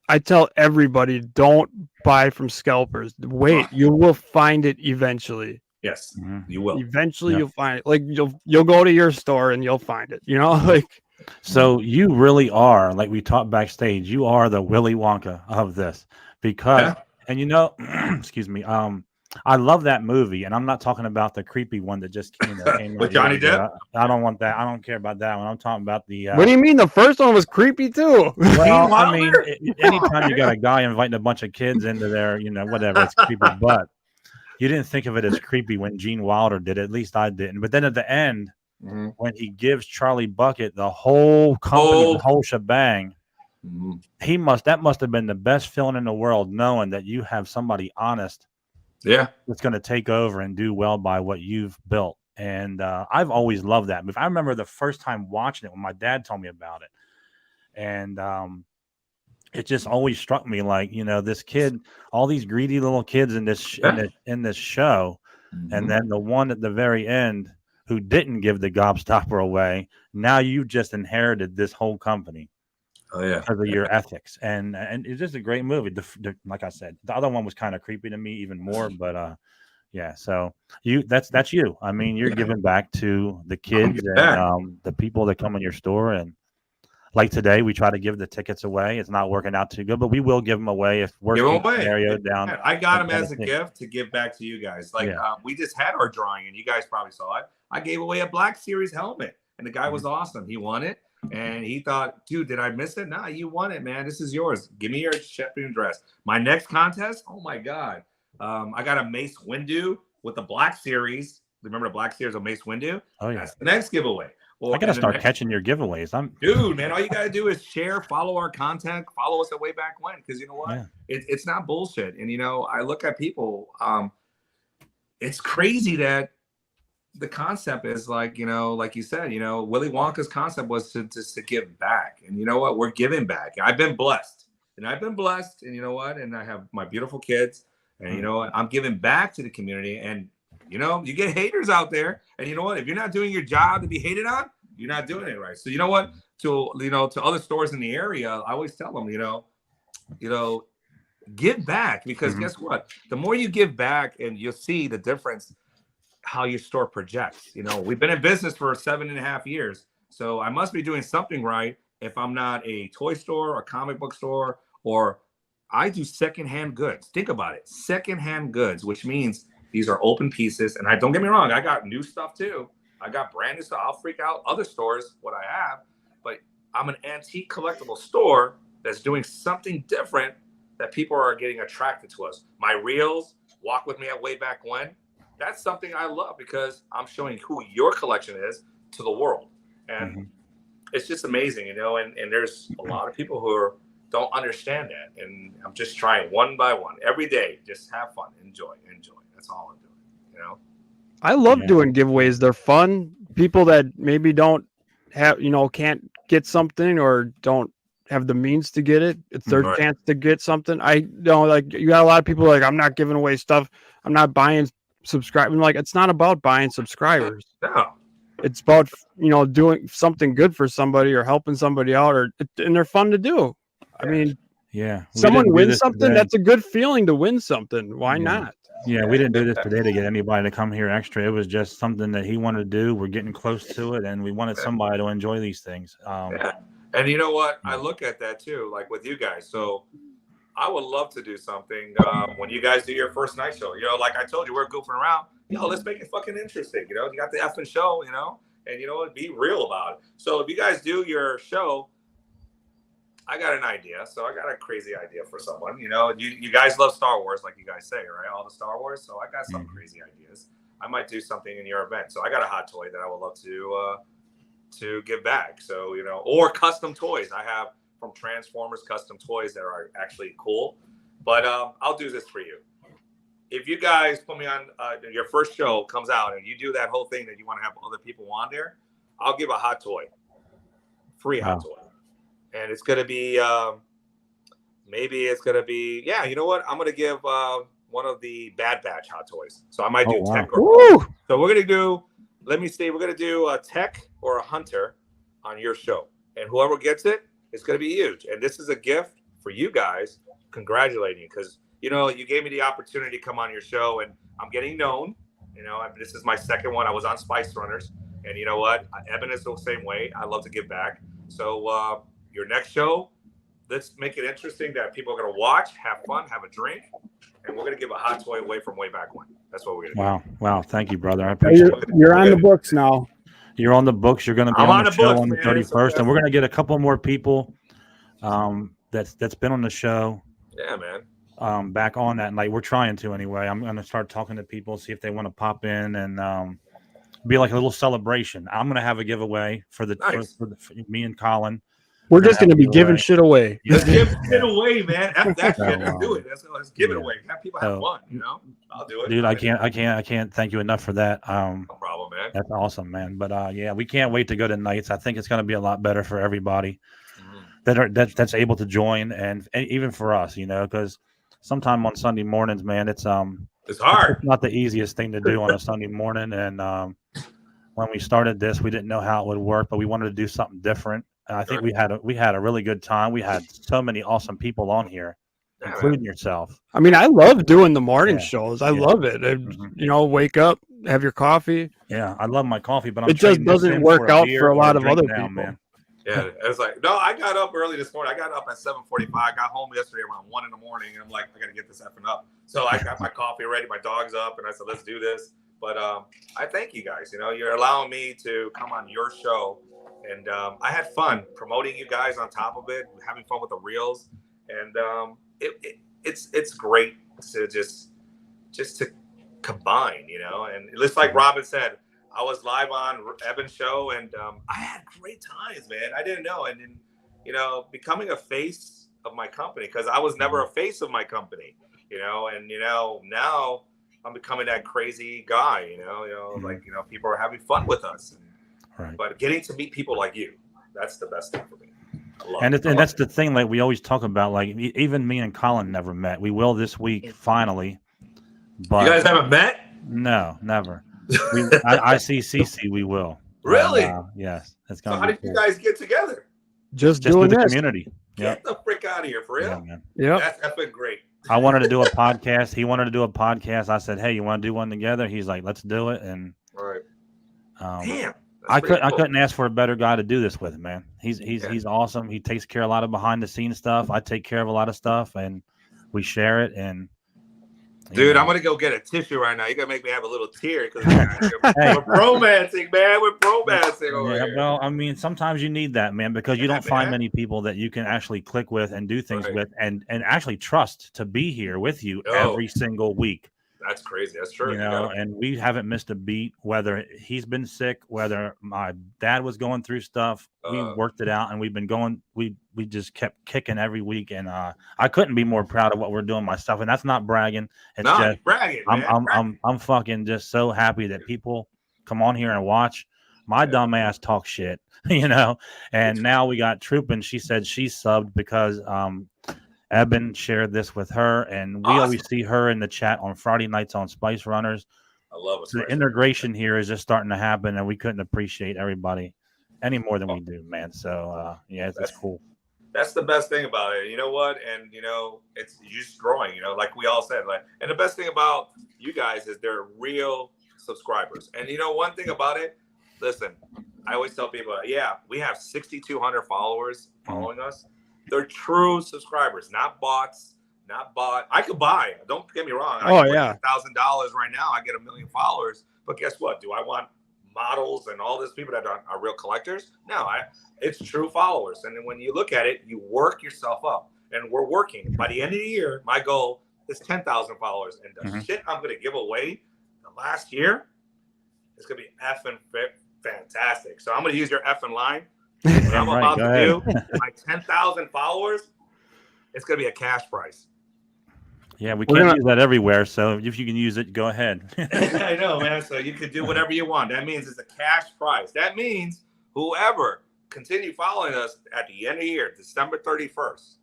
I tell everybody, don't buy from scalpers. Wait, you will find it eventually. Yes, you will. Eventually, you'll find it. Like you'll go to your store and you'll find it. You know, like. So you really are, like we talked backstage, you are the Willy Wonka of this because, and you know, excuse me, I love that movie, and I'm not talking about the creepy one that just came with Johnny Depp. I don't want that. I don't care about that one. I'm talking about the. What do you mean? The first one was creepy too. Well, I mean, anytime you got a guy inviting a bunch of kids into their, you know, whatever, it's creepy. But you didn't think of it as creepy when Gene Wilder did it. At least I didn't. But then at the end, when he gives Charlie Bucket the whole company, the whole shebang, that must have been the best feeling in the world, knowing that you have somebody honest, that's going to take over and do well by what you've built. And I've always loved that movie. I remember the first time watching it when my dad told me about it, and it just always struck me like, you know, this kid, all these greedy little kids in this in this show, and then the one at the very end who didn't give the gobstopper away. Now you just inherited this whole company. Because of your ethics, and it's just a great movie. Like I said, the other one was kind of creepy to me even more, but so that's you. I mean, you're giving back to the kids and the people that come in your store, and like today we try to give the tickets away. It's not working out too good, but we will give them away if worst case scenario down. I got them as a gift to give back to you guys. Like we just had our drawing, and you guys probably saw it. I gave away a Black Series helmet, and the guy was awesome. He won it. And he thought, dude, did I miss it? Nah, you won it, man. This is yours. Give me your shipping address. My next contest, oh my God. I got a Mace Windu with the Black Series. Remember the Black Series of Mace Windu? Oh, yeah. That's the next giveaway. Well, I got to start catching your giveaways. Dude, man, all you got to do is share, follow our content, follow us at Way Back When. Because you know what? It's not bullshit. And, you know, I look at people. It's crazy that the concept is like, you know, like you said, you know, Willy Wonka's concept was to give back. And you know what? We're giving back. I've been blessed. And you know what? And I have my beautiful kids. And you know what? I'm giving back to the community. And, you know, you get haters out there. And you know what? If you're not doing your job to be hated on, you're not doing it right. So you know what? To other stores in the area, I always tell them, you know, give back. Because guess what? The more you give back, and you'll see the difference how your store projects. You know, we've been in business for 7.5 years, so I must be doing something right if I'm not a toy store, a comic book store, or I do secondhand goods. Think about it, secondhand goods, which means these are open pieces. And don't get me wrong, I got new stuff too. I got brand new stuff. I'll freak out other stores what I have, but I'm an antique collectible store that's doing something different that people are getting attracted to us. My reels, Walk With Me at Way Back When. That's something I love because I'm showing who your collection is to the world. And it's just amazing, you know, and there's a lot of people who don't understand that. And I'm just trying one by one every day. Just have fun, enjoy. That's all I'm doing, you know? I love doing giveaways. They're fun. People that maybe don't have, you know, can't get something or don't have the means to get it. It's their chance to get something. I know, like, you got a lot of people like, I'm not giving away stuff. I'm not buying subscribing. Like, it's not about buying subscribers. No, it's about, doing something good for somebody or helping somebody out, and they're fun to do. I mean, yeah, someone wins something. That's a good feeling to win something. Why not? Yeah, we didn't do this today to get anybody to come here extra. It was just something that he wanted to do. We're getting close to it, and we wanted somebody to enjoy these things. And you know what? I look at that too, like with you guys. So I would love to do something when you guys do your first night show. Like I told you, we're goofing around. Let's make it fucking interesting. You got the effing show, and be real about it. So if you guys do your show, I got an idea. So I got a crazy idea for someone. You guys love Star Wars, like you guys say, right? All the Star Wars. So I got some crazy ideas. I might do something in your event. So I got a hot toy that I would love to give back. So or custom toys. I have from Transformers custom toys that are actually cool. But I'll do this for you. If you guys put me on your first show comes out and you do that whole thing that you want to have other people on there, I'll give a hot toy, free hot toy. And it's going to be, yeah, you know what? I'm going to give one of the Bad Batch hot toys. So I might do tech. So we're going to do, let me see, we're going to do a tech or a hunter on your show. And whoever gets it, it's going to be huge. And this is a gift for you guys, congratulating you. Because, you gave me the opportunity to come on your show and I'm getting known. This is my second one. I was on Spice Runners. And you know what? Eben is the same way. I love to give back. So, your next show, let's make it interesting that people are going to watch, have fun, have a drink, and we're going to give a hot toy away from way back when. That's what we're going to do. Wow. Thank you, brother. I appreciate it. You're on the books now. You're on the books. You're going to be on the show on the 31st, and we're going to get a couple more people that's been on the show. Yeah, man. Back on that night. We're trying to anyway. I'm going to start talking to people, see if they want to pop in and be like a little celebration. I'm going to have a giveaway for me and Colin. We're just going to be giving shit away. Let's give shit away, man. After that shit, let's do it. Let's give it away. Have people have fun, I'll do it. Dude, I can't thank you enough for that. No problem, man. That's awesome, man. But yeah, we can't wait to go to nights. I think it's going to be a lot better for everybody that's able to join, and even for us, because sometime on Sunday mornings, man, it's hard. It's not the easiest thing to do on a Sunday morning. And when we started this, we didn't know how it would work, but we wanted to do something different. And I think we had a really good time. We had so many awesome people on here, including yourself. I mean, I love doing the morning shows. I love it. Wake up, have your coffee. Yeah, I love my coffee, but it just doesn't work out for a lot of other people. Man. Yeah, it was like, no, I got up early this morning. I got up at 7:45. I got home yesterday around 1 in the morning, and I'm like, I got to get this effing up. So I got my coffee ready, my dog's up, and I said, let's do this. But I thank you guys. You're allowing me to come on your show. And I had fun promoting you guys on top of it, having fun with the reels, and it's great to just to combine, And it's like Robin said, I was live on Eben's show, and I had great times, man. I didn't know, and then becoming a face of my company, because I was never a face of my company, and now I'm becoming that crazy guy, like people are having fun with us. Right. But getting to meet people like you, that's the best thing for me. And that's the thing, like we always talk about, like even me and Colin never met. We will this week, finally. But you guys haven't met? No, never. ICCC, we will. Really? Yes. That's so how did you guys get together? Just doing with the community. Get the frick out of here, for real? Yeah, man. Yep. That's effing great. I wanted to do a podcast. He wanted to do a podcast. I said, hey, you want to do one together? He's like, let's do it. And damn. I couldn't ask for a better guy to do this with, man. He's awesome. He takes care of a lot of behind the scenes stuff. I take care of a lot of stuff, and we share it. And dude, I'm gonna go get a tissue right now. You're gonna make me have a little tear because we're romancing, man. We're romancing over here. Well, I mean, sometimes you need that, man, because you don't find many people that you can actually click with and do things with, and actually trust to be here with you every single week. That's crazy. That's true. And we haven't missed a beat, whether he's been sick, whether my dad was going through stuff. We worked it out, and we've been going. We just kept kicking every week, and I couldn't be more proud of what we're doing myself. And that's not bragging. It's just bragging. Man. I'm fucking just so happy that people come on here and watch my dumb ass talk shit, And now we got Troopin. She said she subbed because Eben shared this with her, and we always see her in the chat on Friday nights on Spice Runners. I love it. So the integration here is just starting to happen, and we couldn't appreciate everybody any more than we do, man. So yeah, it's cool. That's the best thing about it. You know what? And it's just growing. Like we all said. And the best thing about you guys is they're real subscribers. And one thing about it. Listen, I always tell people, we have 6,200 followers following us. They're true subscribers, not bots. Not bought. I could buy. Don't get me wrong. $1,000 right now. I get 1 million followers. But guess what? Do I want models and all these people that are real collectors? No, it's true followers. And then when you look at it, you work yourself up. And we're working. By the end of the year, my goal is 10,000 followers. And the shit I'm going to give away the last year is going to be effing fantastic. So I'm going to use your effing line. What I'm about to do, my 10,000 followers, it's going to be a cash price. Yeah, we can't use that everywhere. So if you can use it, go ahead. I know, man. So you can do whatever you want. That means it's a cash prize. That means whoever continue following us at the end of the year, December 31st,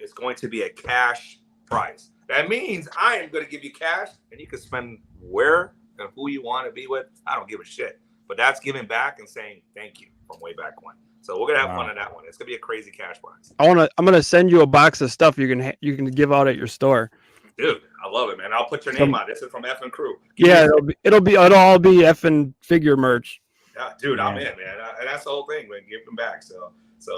it's going to be a cash prize. That means I am going to give you cash, and you can spend where and who you want to be with. I don't give a shit. But that's giving back and saying thank you from way back when. So we're gonna have fun on that one. It's gonna be a crazy cash prize. I'm gonna send you a box of stuff you can give out at your store. Dude, I love it, man. I'll put your name on. This is from F and Crew. It'll all be F and figure merch. Yeah, dude, I'm in, man. And that's the whole thing. We give them back. So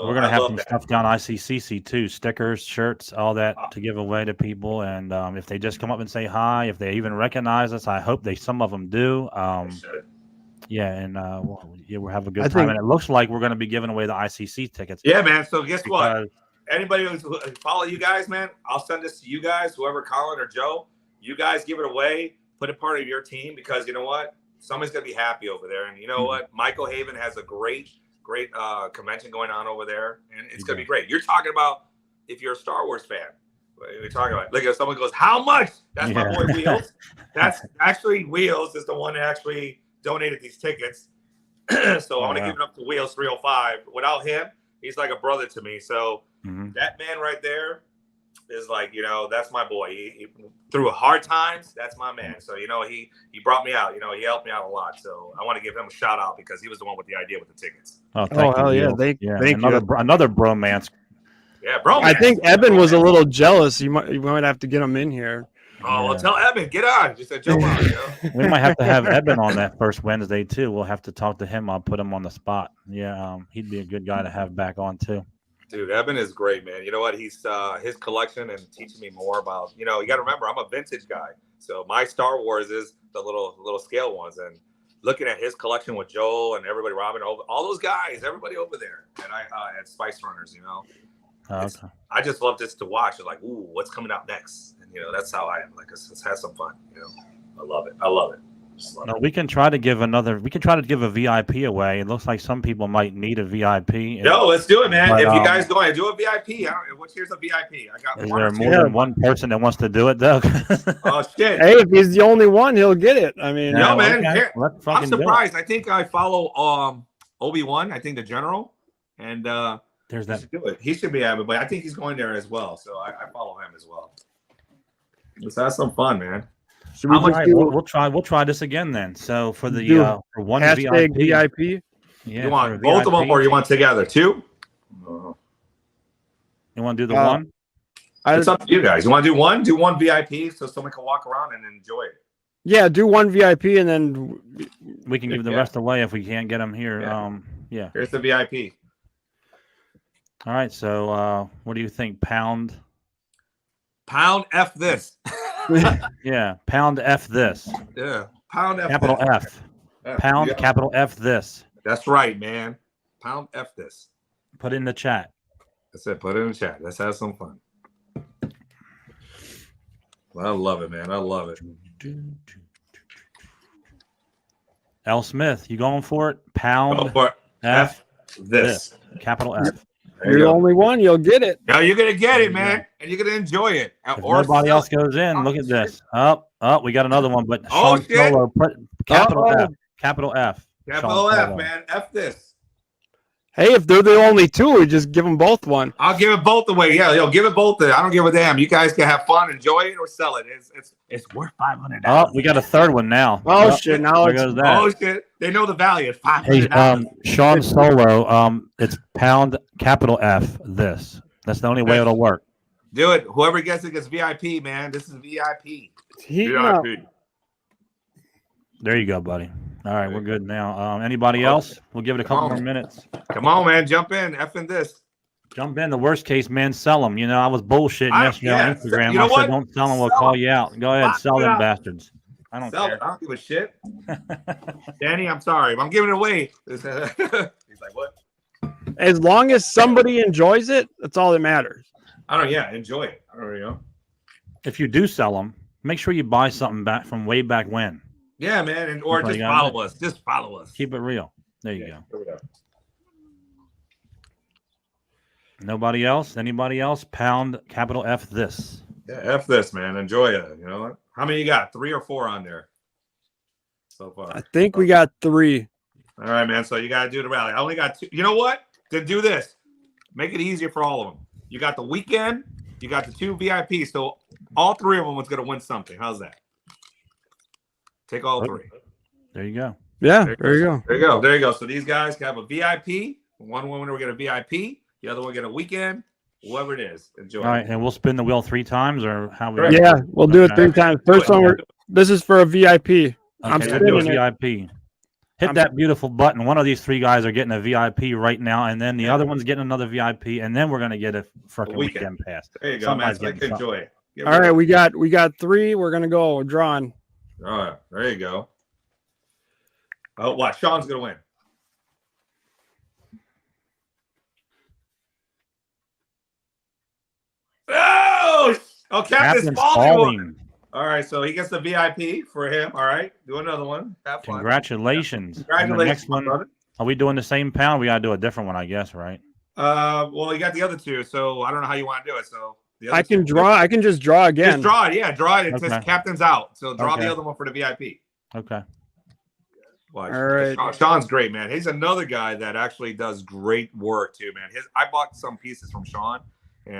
we're gonna have some stuff down ICCC too, stickers, shirts, all that to give away to people. And if they just come up and say hi, if they even recognize us, I hope some of them do. Yeah, and we'll have a good time. And it looks like we're going to be giving away the ICC tickets. Yeah, man. So guess what? Anybody who follow you guys, man, I'll send this to you guys, whoever, Colin or Joe. You guys give it away. Put it part of your team because you know what? Somebody's going to be happy over there. And you know what? Michael Haven has a great convention going on over there. And it's going to be great. You're talking about if you're a Star Wars fan. We're talking about. Look, if someone goes, how much? That's my boy Wheels. That's actually Wheels is the one that actually donated these tickets. So I want to give it up to Wheels 305. Without him, he's like a brother to me. So that man right there is like, that's my boy. He through hard times, that's my man. So, he brought me out. He helped me out a lot. So I want to give him a shout out because he was the one with the idea with the tickets. Oh, thank you. Thank you. Another bromance. Yeah, bromance. I think Eben was a little jealous. You might have to get him in here. Oh, well, tell Eben, get on. Just said Joe on, We might have to have Eben on that first Wednesday, too. We'll have to talk to him. I'll put him on the spot. Yeah, he'd be a good guy to have back on, too. Dude, Eben is great, man. You know what? He's his collection and teaching me more about, you got to remember, I'm a vintage guy. So my Star Wars is the little scale ones. And looking at his collection with Joel and everybody, Robin, all those guys, everybody over there. And I at Spice Runners, Okay. I just love this to watch. It's like, ooh, what's coming out next? And that's how I am. Like, let's have some fun. I love it. No, we can try to give a VIP away. It looks like some people might need a VIP. No, let's do it, man. If you guys going to do a VIP, here's a VIP. I got. Is there more than one person that wants to do it, Doug? Oh shit! Hey, if he's the only one, he'll get it. I mean, no, man. Here, I'm surprised. I think I follow Obi-Wan. I think the general, and there's that. He should be having, but I think he's going there as well. So I follow him as well. Let's have some fun, man. We'll try this again then. So for the for one VIP. Yeah, you want both of them or you want together? Two? You want to do the one? It's up to you guys. You want to do one? Do one VIP so someone can walk around and enjoy it. Yeah, do one VIP and then we can give the rest away if we can't get them here. Yeah. Here's the VIP. All right. So what do you think? Pound F this. Yeah. Pound F this. Yeah. Pound F. Capital F. Pound capital F this. That's right, man. Pound F this. Put it in the chat. That's it. Put it in the chat. Let's have some fun. Well, I love it, man. I love it. L. Smith, you going for it? Pound F this. Capital F. You're the only one. You'll get it. No, you're gonna get it, man, and you're gonna enjoy it. If nobody else goes in, look at this. We got another one, but Sean Solo, capital F. Capital F. Capital F, man. F this. Hey, if they're the only two, we just give them both one. I'll give it both away. Yeah, give it both. I don't give a damn. You guys can have fun, enjoy it, or sell it. It's worth $500. Oh, we got a third one now. Oh shit! Now there it's goes that. Oh shit! They know the value. It's Hey, $500. Sean Solo, it's pound capital F this. That's the only way it'll work. Do it. Whoever gets it gets VIP, man. This is VIP. VIP. There you go, buddy. All right, we're good now. Anybody else? We'll give it a couple more minutes. Come on, man. Jump in. Effing this. Jump in. The worst case, man, sell them. You know, I was bullshitting yesterday on Instagram. You know I said, don't sell them. We'll call you out. Go ahead, sell them bastards. I don't care. I don't give a shit. Danny, I'm sorry. I'm giving it away. He's like, what? As long as somebody enjoys it, that's all that matters. Enjoy it. I don't know. If you do sell them, make sure you buy something back from way back when. Yeah, man, or just follow us. Just follow us. Keep it real. There you go. Here we go. Nobody else? Anybody else? Pound capital F this. Yeah, F this, man. Enjoy it. You know what? How many you got? 3 or 4 on there so far? I think we got 3. All right, man. So you got to do the rally. I only got 2. You know what? Then do this. Make it easier for all of them. You got the weekend. You got the 2 VIPs. So all 3 of them was going to win something. How's that? Take all 3. There you go. Yeah, there you go. There you go. There you go. So these guys can have a VIP. One winner will get a VIP. The other one get a weekend. Whoever it is, enjoy. All right, and we'll spin the wheel 3 times, or how? Yeah, we'll do it 3 times. First one, this is for a VIP. Okay, I'm spinning spinning it. VIP. Hit that beautiful button. One of these 3 guys are getting a VIP right now, and then the other one's getting another VIP, and then we're gonna get a freaking weekend pass. There you go, man. Enjoy it. All right, we got 3. We're gonna go. We're drawing. All right, there you go. Oh, what? Sean's gonna win. Oh, Captain Spaulding. All right, so he gets the VIP for him. All right, do another one. Have fun. Congratulations. Congratulations, the next one, brother. Are we doing the same pound? We gotta do a different one, I guess, right? Well, you got the other 2, so I don't know how you want to do it. So I can draw. I can just draw again. Just draw it. Yeah, draw it. It says Captain's out. So draw the other one for the VIP. Okay. Watch. All right. Sean's great, man. He's another guy that actually does great work too, man. I bought some pieces from Sean.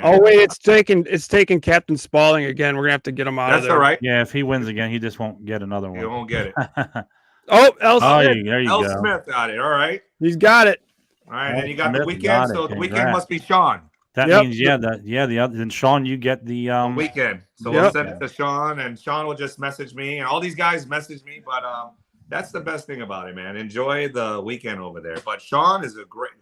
Oh wait, it's taking Captain Spaulding again. We're gonna have to get him out of there. That's all right. Yeah, if he wins again, he just won't get another one. He won't get it. L. Smith. There you L. go. Smith got it. All right. He's got it. All right, and you got the weekend. So the weekend must be Sean. That means the other. Then Sean, you get the weekend. So we'll send it to Sean, and Sean will just message me, and all these guys message me. But that's the best thing about it, man. Enjoy the weekend over there. But Sean is a great.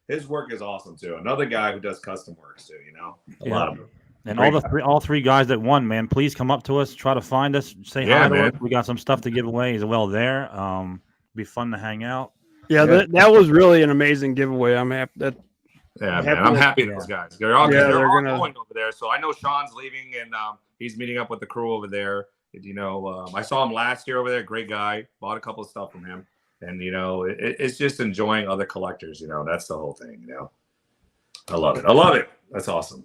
His work is awesome too. Another guy who does custom works too. You know, a lot of them. And all three guys that won, man. Please come up to us, try to find us, say hi to us. We got some stuff to give away as well there. Be fun to hang out. Yeah, that was really an amazing giveaway. I'm happy that. Yeah, man, I'm happy those guys. They're all going over there. So I know Sean's leaving, and he's meeting up with the crew over there. You know, I saw him last year over there. Great guy. Bought a couple of stuff from him, and you know, it's just enjoying other collectors. You know, that's the whole thing. You know, I love it. I love it. That's awesome.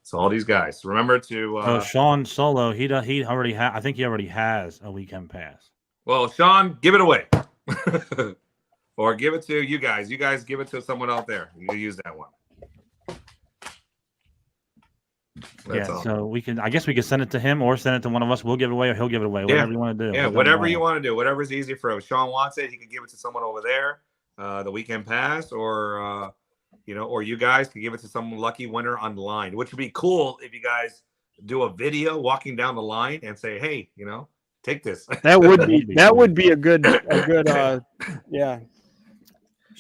So all these guys, remember to. Sean Solo, he already I think he already has a weekend pass. Well, Sean, give it away. Or give it to you guys. You guys give it to someone out there. You can use that one. That's all. So we can. I guess we can send it to him or send it to one of us. We'll give it away, or he'll give it away. Whatever you want to do. Yeah, whatever you want to do. Whatever's easy for him. Sean wants it. He can give it to someone over there. The weekend pass, or you know, or you guys can give it to some lucky winner on the line, which would be cool if you guys do a video walking down the line and say, "Hey, you know, take this." That would be a good yeah.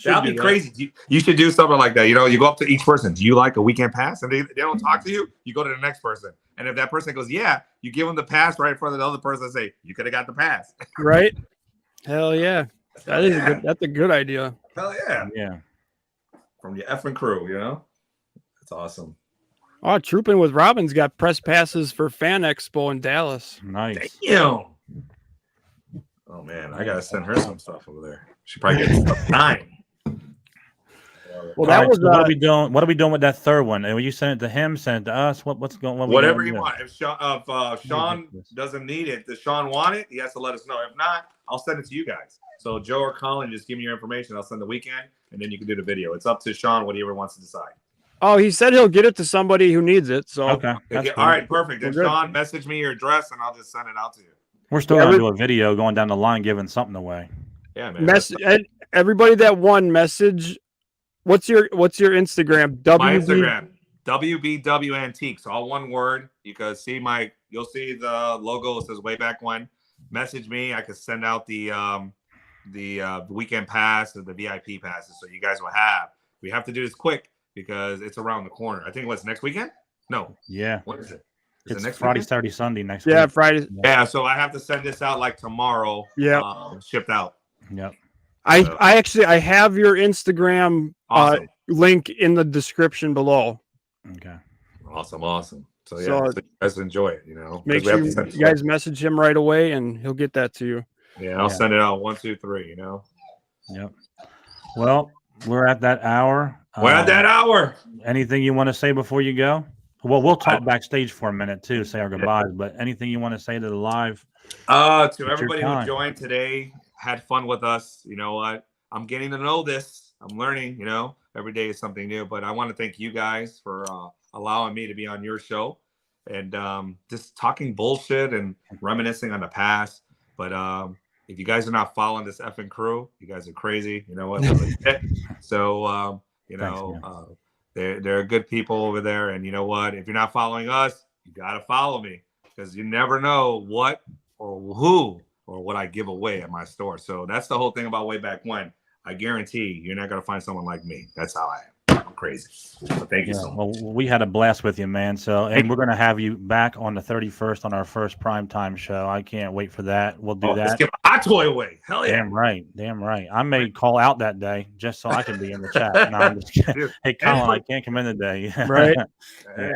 That'd be crazy. You should do something like that. You know, you go up to each person. Do you like a weekend pass? And they don't talk to you. You go to the next person. And if that person goes, yeah, you give them the pass right in front of the other person and say, you could have got the pass. Right? Hell yeah. That's a good idea. Hell yeah. Yeah. From your effing crew, you know? That's awesome. Oh, Trooping with Robin's got press passes for Fan Expo in Dallas. Nice. Damn. Oh, man. I got to send her some stuff over there. She probably gets stuff 9. Well, All that right, was so what are we doing? What are we doing with that third one? And when you send it to him, send it to us. What's going? Whatever you want. If Sean doesn't need it, does Sean want it? He has to let us know. If not, I'll send it to you guys. So Joe or Colin, just give me your information. I'll send the weekend, and then you can do the video. It's up to Sean, what he ever wants to decide. Oh, he said he'll get it to somebody who needs it. So okay, all right, perfect. Then Sean, message me your address, and I'll just send it out to you. We're still gonna do a video going down the line, giving something away. Yeah, man. Everybody that won, message. What's your Instagram? My Instagram, WBW Antiques, all one word. You can see you'll see the logo. It says way back when. Message me. I can send out the weekend pass or the VIP passes, so you guys will have. We have to do this quick because it's around the corner. I think what's next weekend? No. Yeah. What is it? It's next Friday, weekend? Saturday, Sunday next week. Friday. Yeah, so I have to send this out like tomorrow. Yeah. Shipped out. Yep. I have your Instagram awesome. Link in the description below. Okay. Awesome. So yeah, so you guys enjoy it. Make sure you guys message him right away, and he'll get that to you. Yeah, I'll send it out 1, 2, 3. Yep. Well, we're at that hour. Anything you want to say before you go? Well, we'll talk backstage for a minute too, say our goodbyes. But anything you want to say to the live? To everybody who joined today, had fun with us. You know what? I'm getting to know this. I'm learning. Every day is something new. But I want to thank you guys for allowing me to be on your show and just talking bullshit and reminiscing on the past. But if you guys are not following this effing crew, you guys are crazy. You know what? So they're good people over there. And you know what? If you're not following us, you got to follow me because you never know what or who or what I give away at my store. So that's the whole thing about way back when. I guarantee you're not going to find someone like me. That's how I am. I'm crazy. So thank you so much. Well, we had a blast with you, man. And we're going to have you back on the 31st on our first primetime show. I can't wait for that. We'll do that. Let's give a hot toy away. Hell yeah. Damn right. I may call out that day just so I can be in the chat. No, I'm just kidding. Hey, Colin, I can't come in today. Right.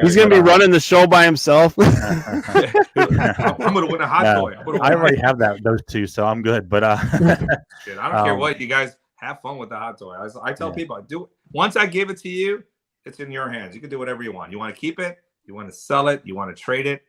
He's going to be running the show by himself. I'm going to win a hot toy. I already have those two, so I'm good. But I don't care what you guys have fun with the hot toy. I tell people, I do it. Once I give it to you, it's in your hands. You can do whatever you want. You want to keep it, you want to sell it, you want to trade it,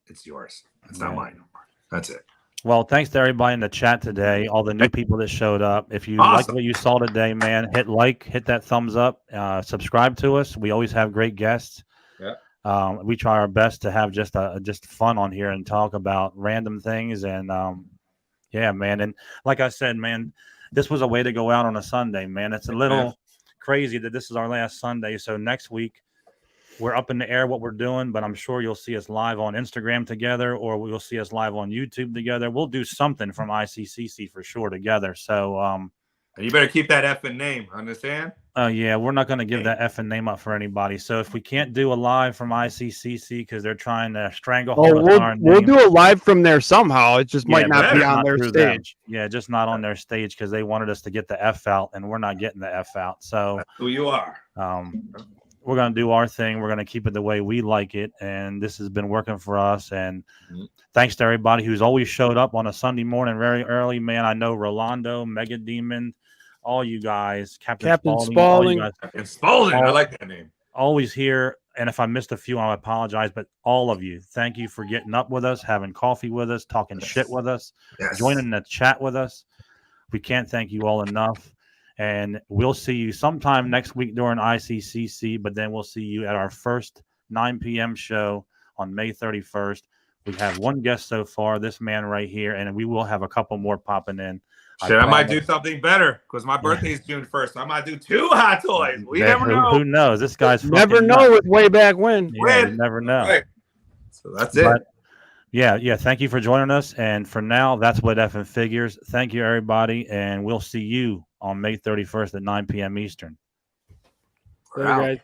it's yours. It's not mine no more. That's it. Well, thanks to everybody in the chat today, all the new people that showed up. If you like what you saw today, man, hit that thumbs up, subscribe to us. We always have great guests. Yeah. We try our best to have just fun on here and talk about random things. And yeah, man. And like I said, man, this was a way to go out on a Sunday, man. It's a little crazy that this is our last Sunday. So next week we're up in the air what we're doing, but I'm sure you'll see us live on Instagram together, or we'll see us live on YouTube together. We'll do something from ICCC for sure together. So and you better keep that effing name, understand? Yeah, we're not going to give that effing name up for anybody. So if we can't do a live from ICCC because they're trying to stranglehold our name, we'll do a live from there somehow. It just might not be on their stage. Yeah, just not on their stage because they wanted us to get the F out, and we're not getting the F out. So that's who you are. We're going to do our thing. We're going to keep it the way we like it, and this has been working for us. And thanks to everybody who's always showed up on a Sunday morning very early, man. I know Rolando, Mega Demon, all you guys, Captain Spaulding. Captain Spaulding, I like that name. Always here. And if I missed a few, I apologize. But all of you, thank you for getting up with us, having coffee with us, talking shit with us, joining the chat with us. We can't thank you all enough. And we'll see you sometime next week during ICCC. But then we'll see you at our first 9 p.m. show on May 31st. We have one guest so far, this man right here, and we will have a couple more popping in. I might do something better because my birthday is June 1st. So I might do 2 hot toys. We never know. Who knows? This guy's never know with way back when. Yeah, you never know. Right. So that's it. But, yeah. Thank you for joining us. And for now, that's what effing figures. Thank you, everybody. And we'll see you on May 31st at 9 p.m. Eastern. Guys.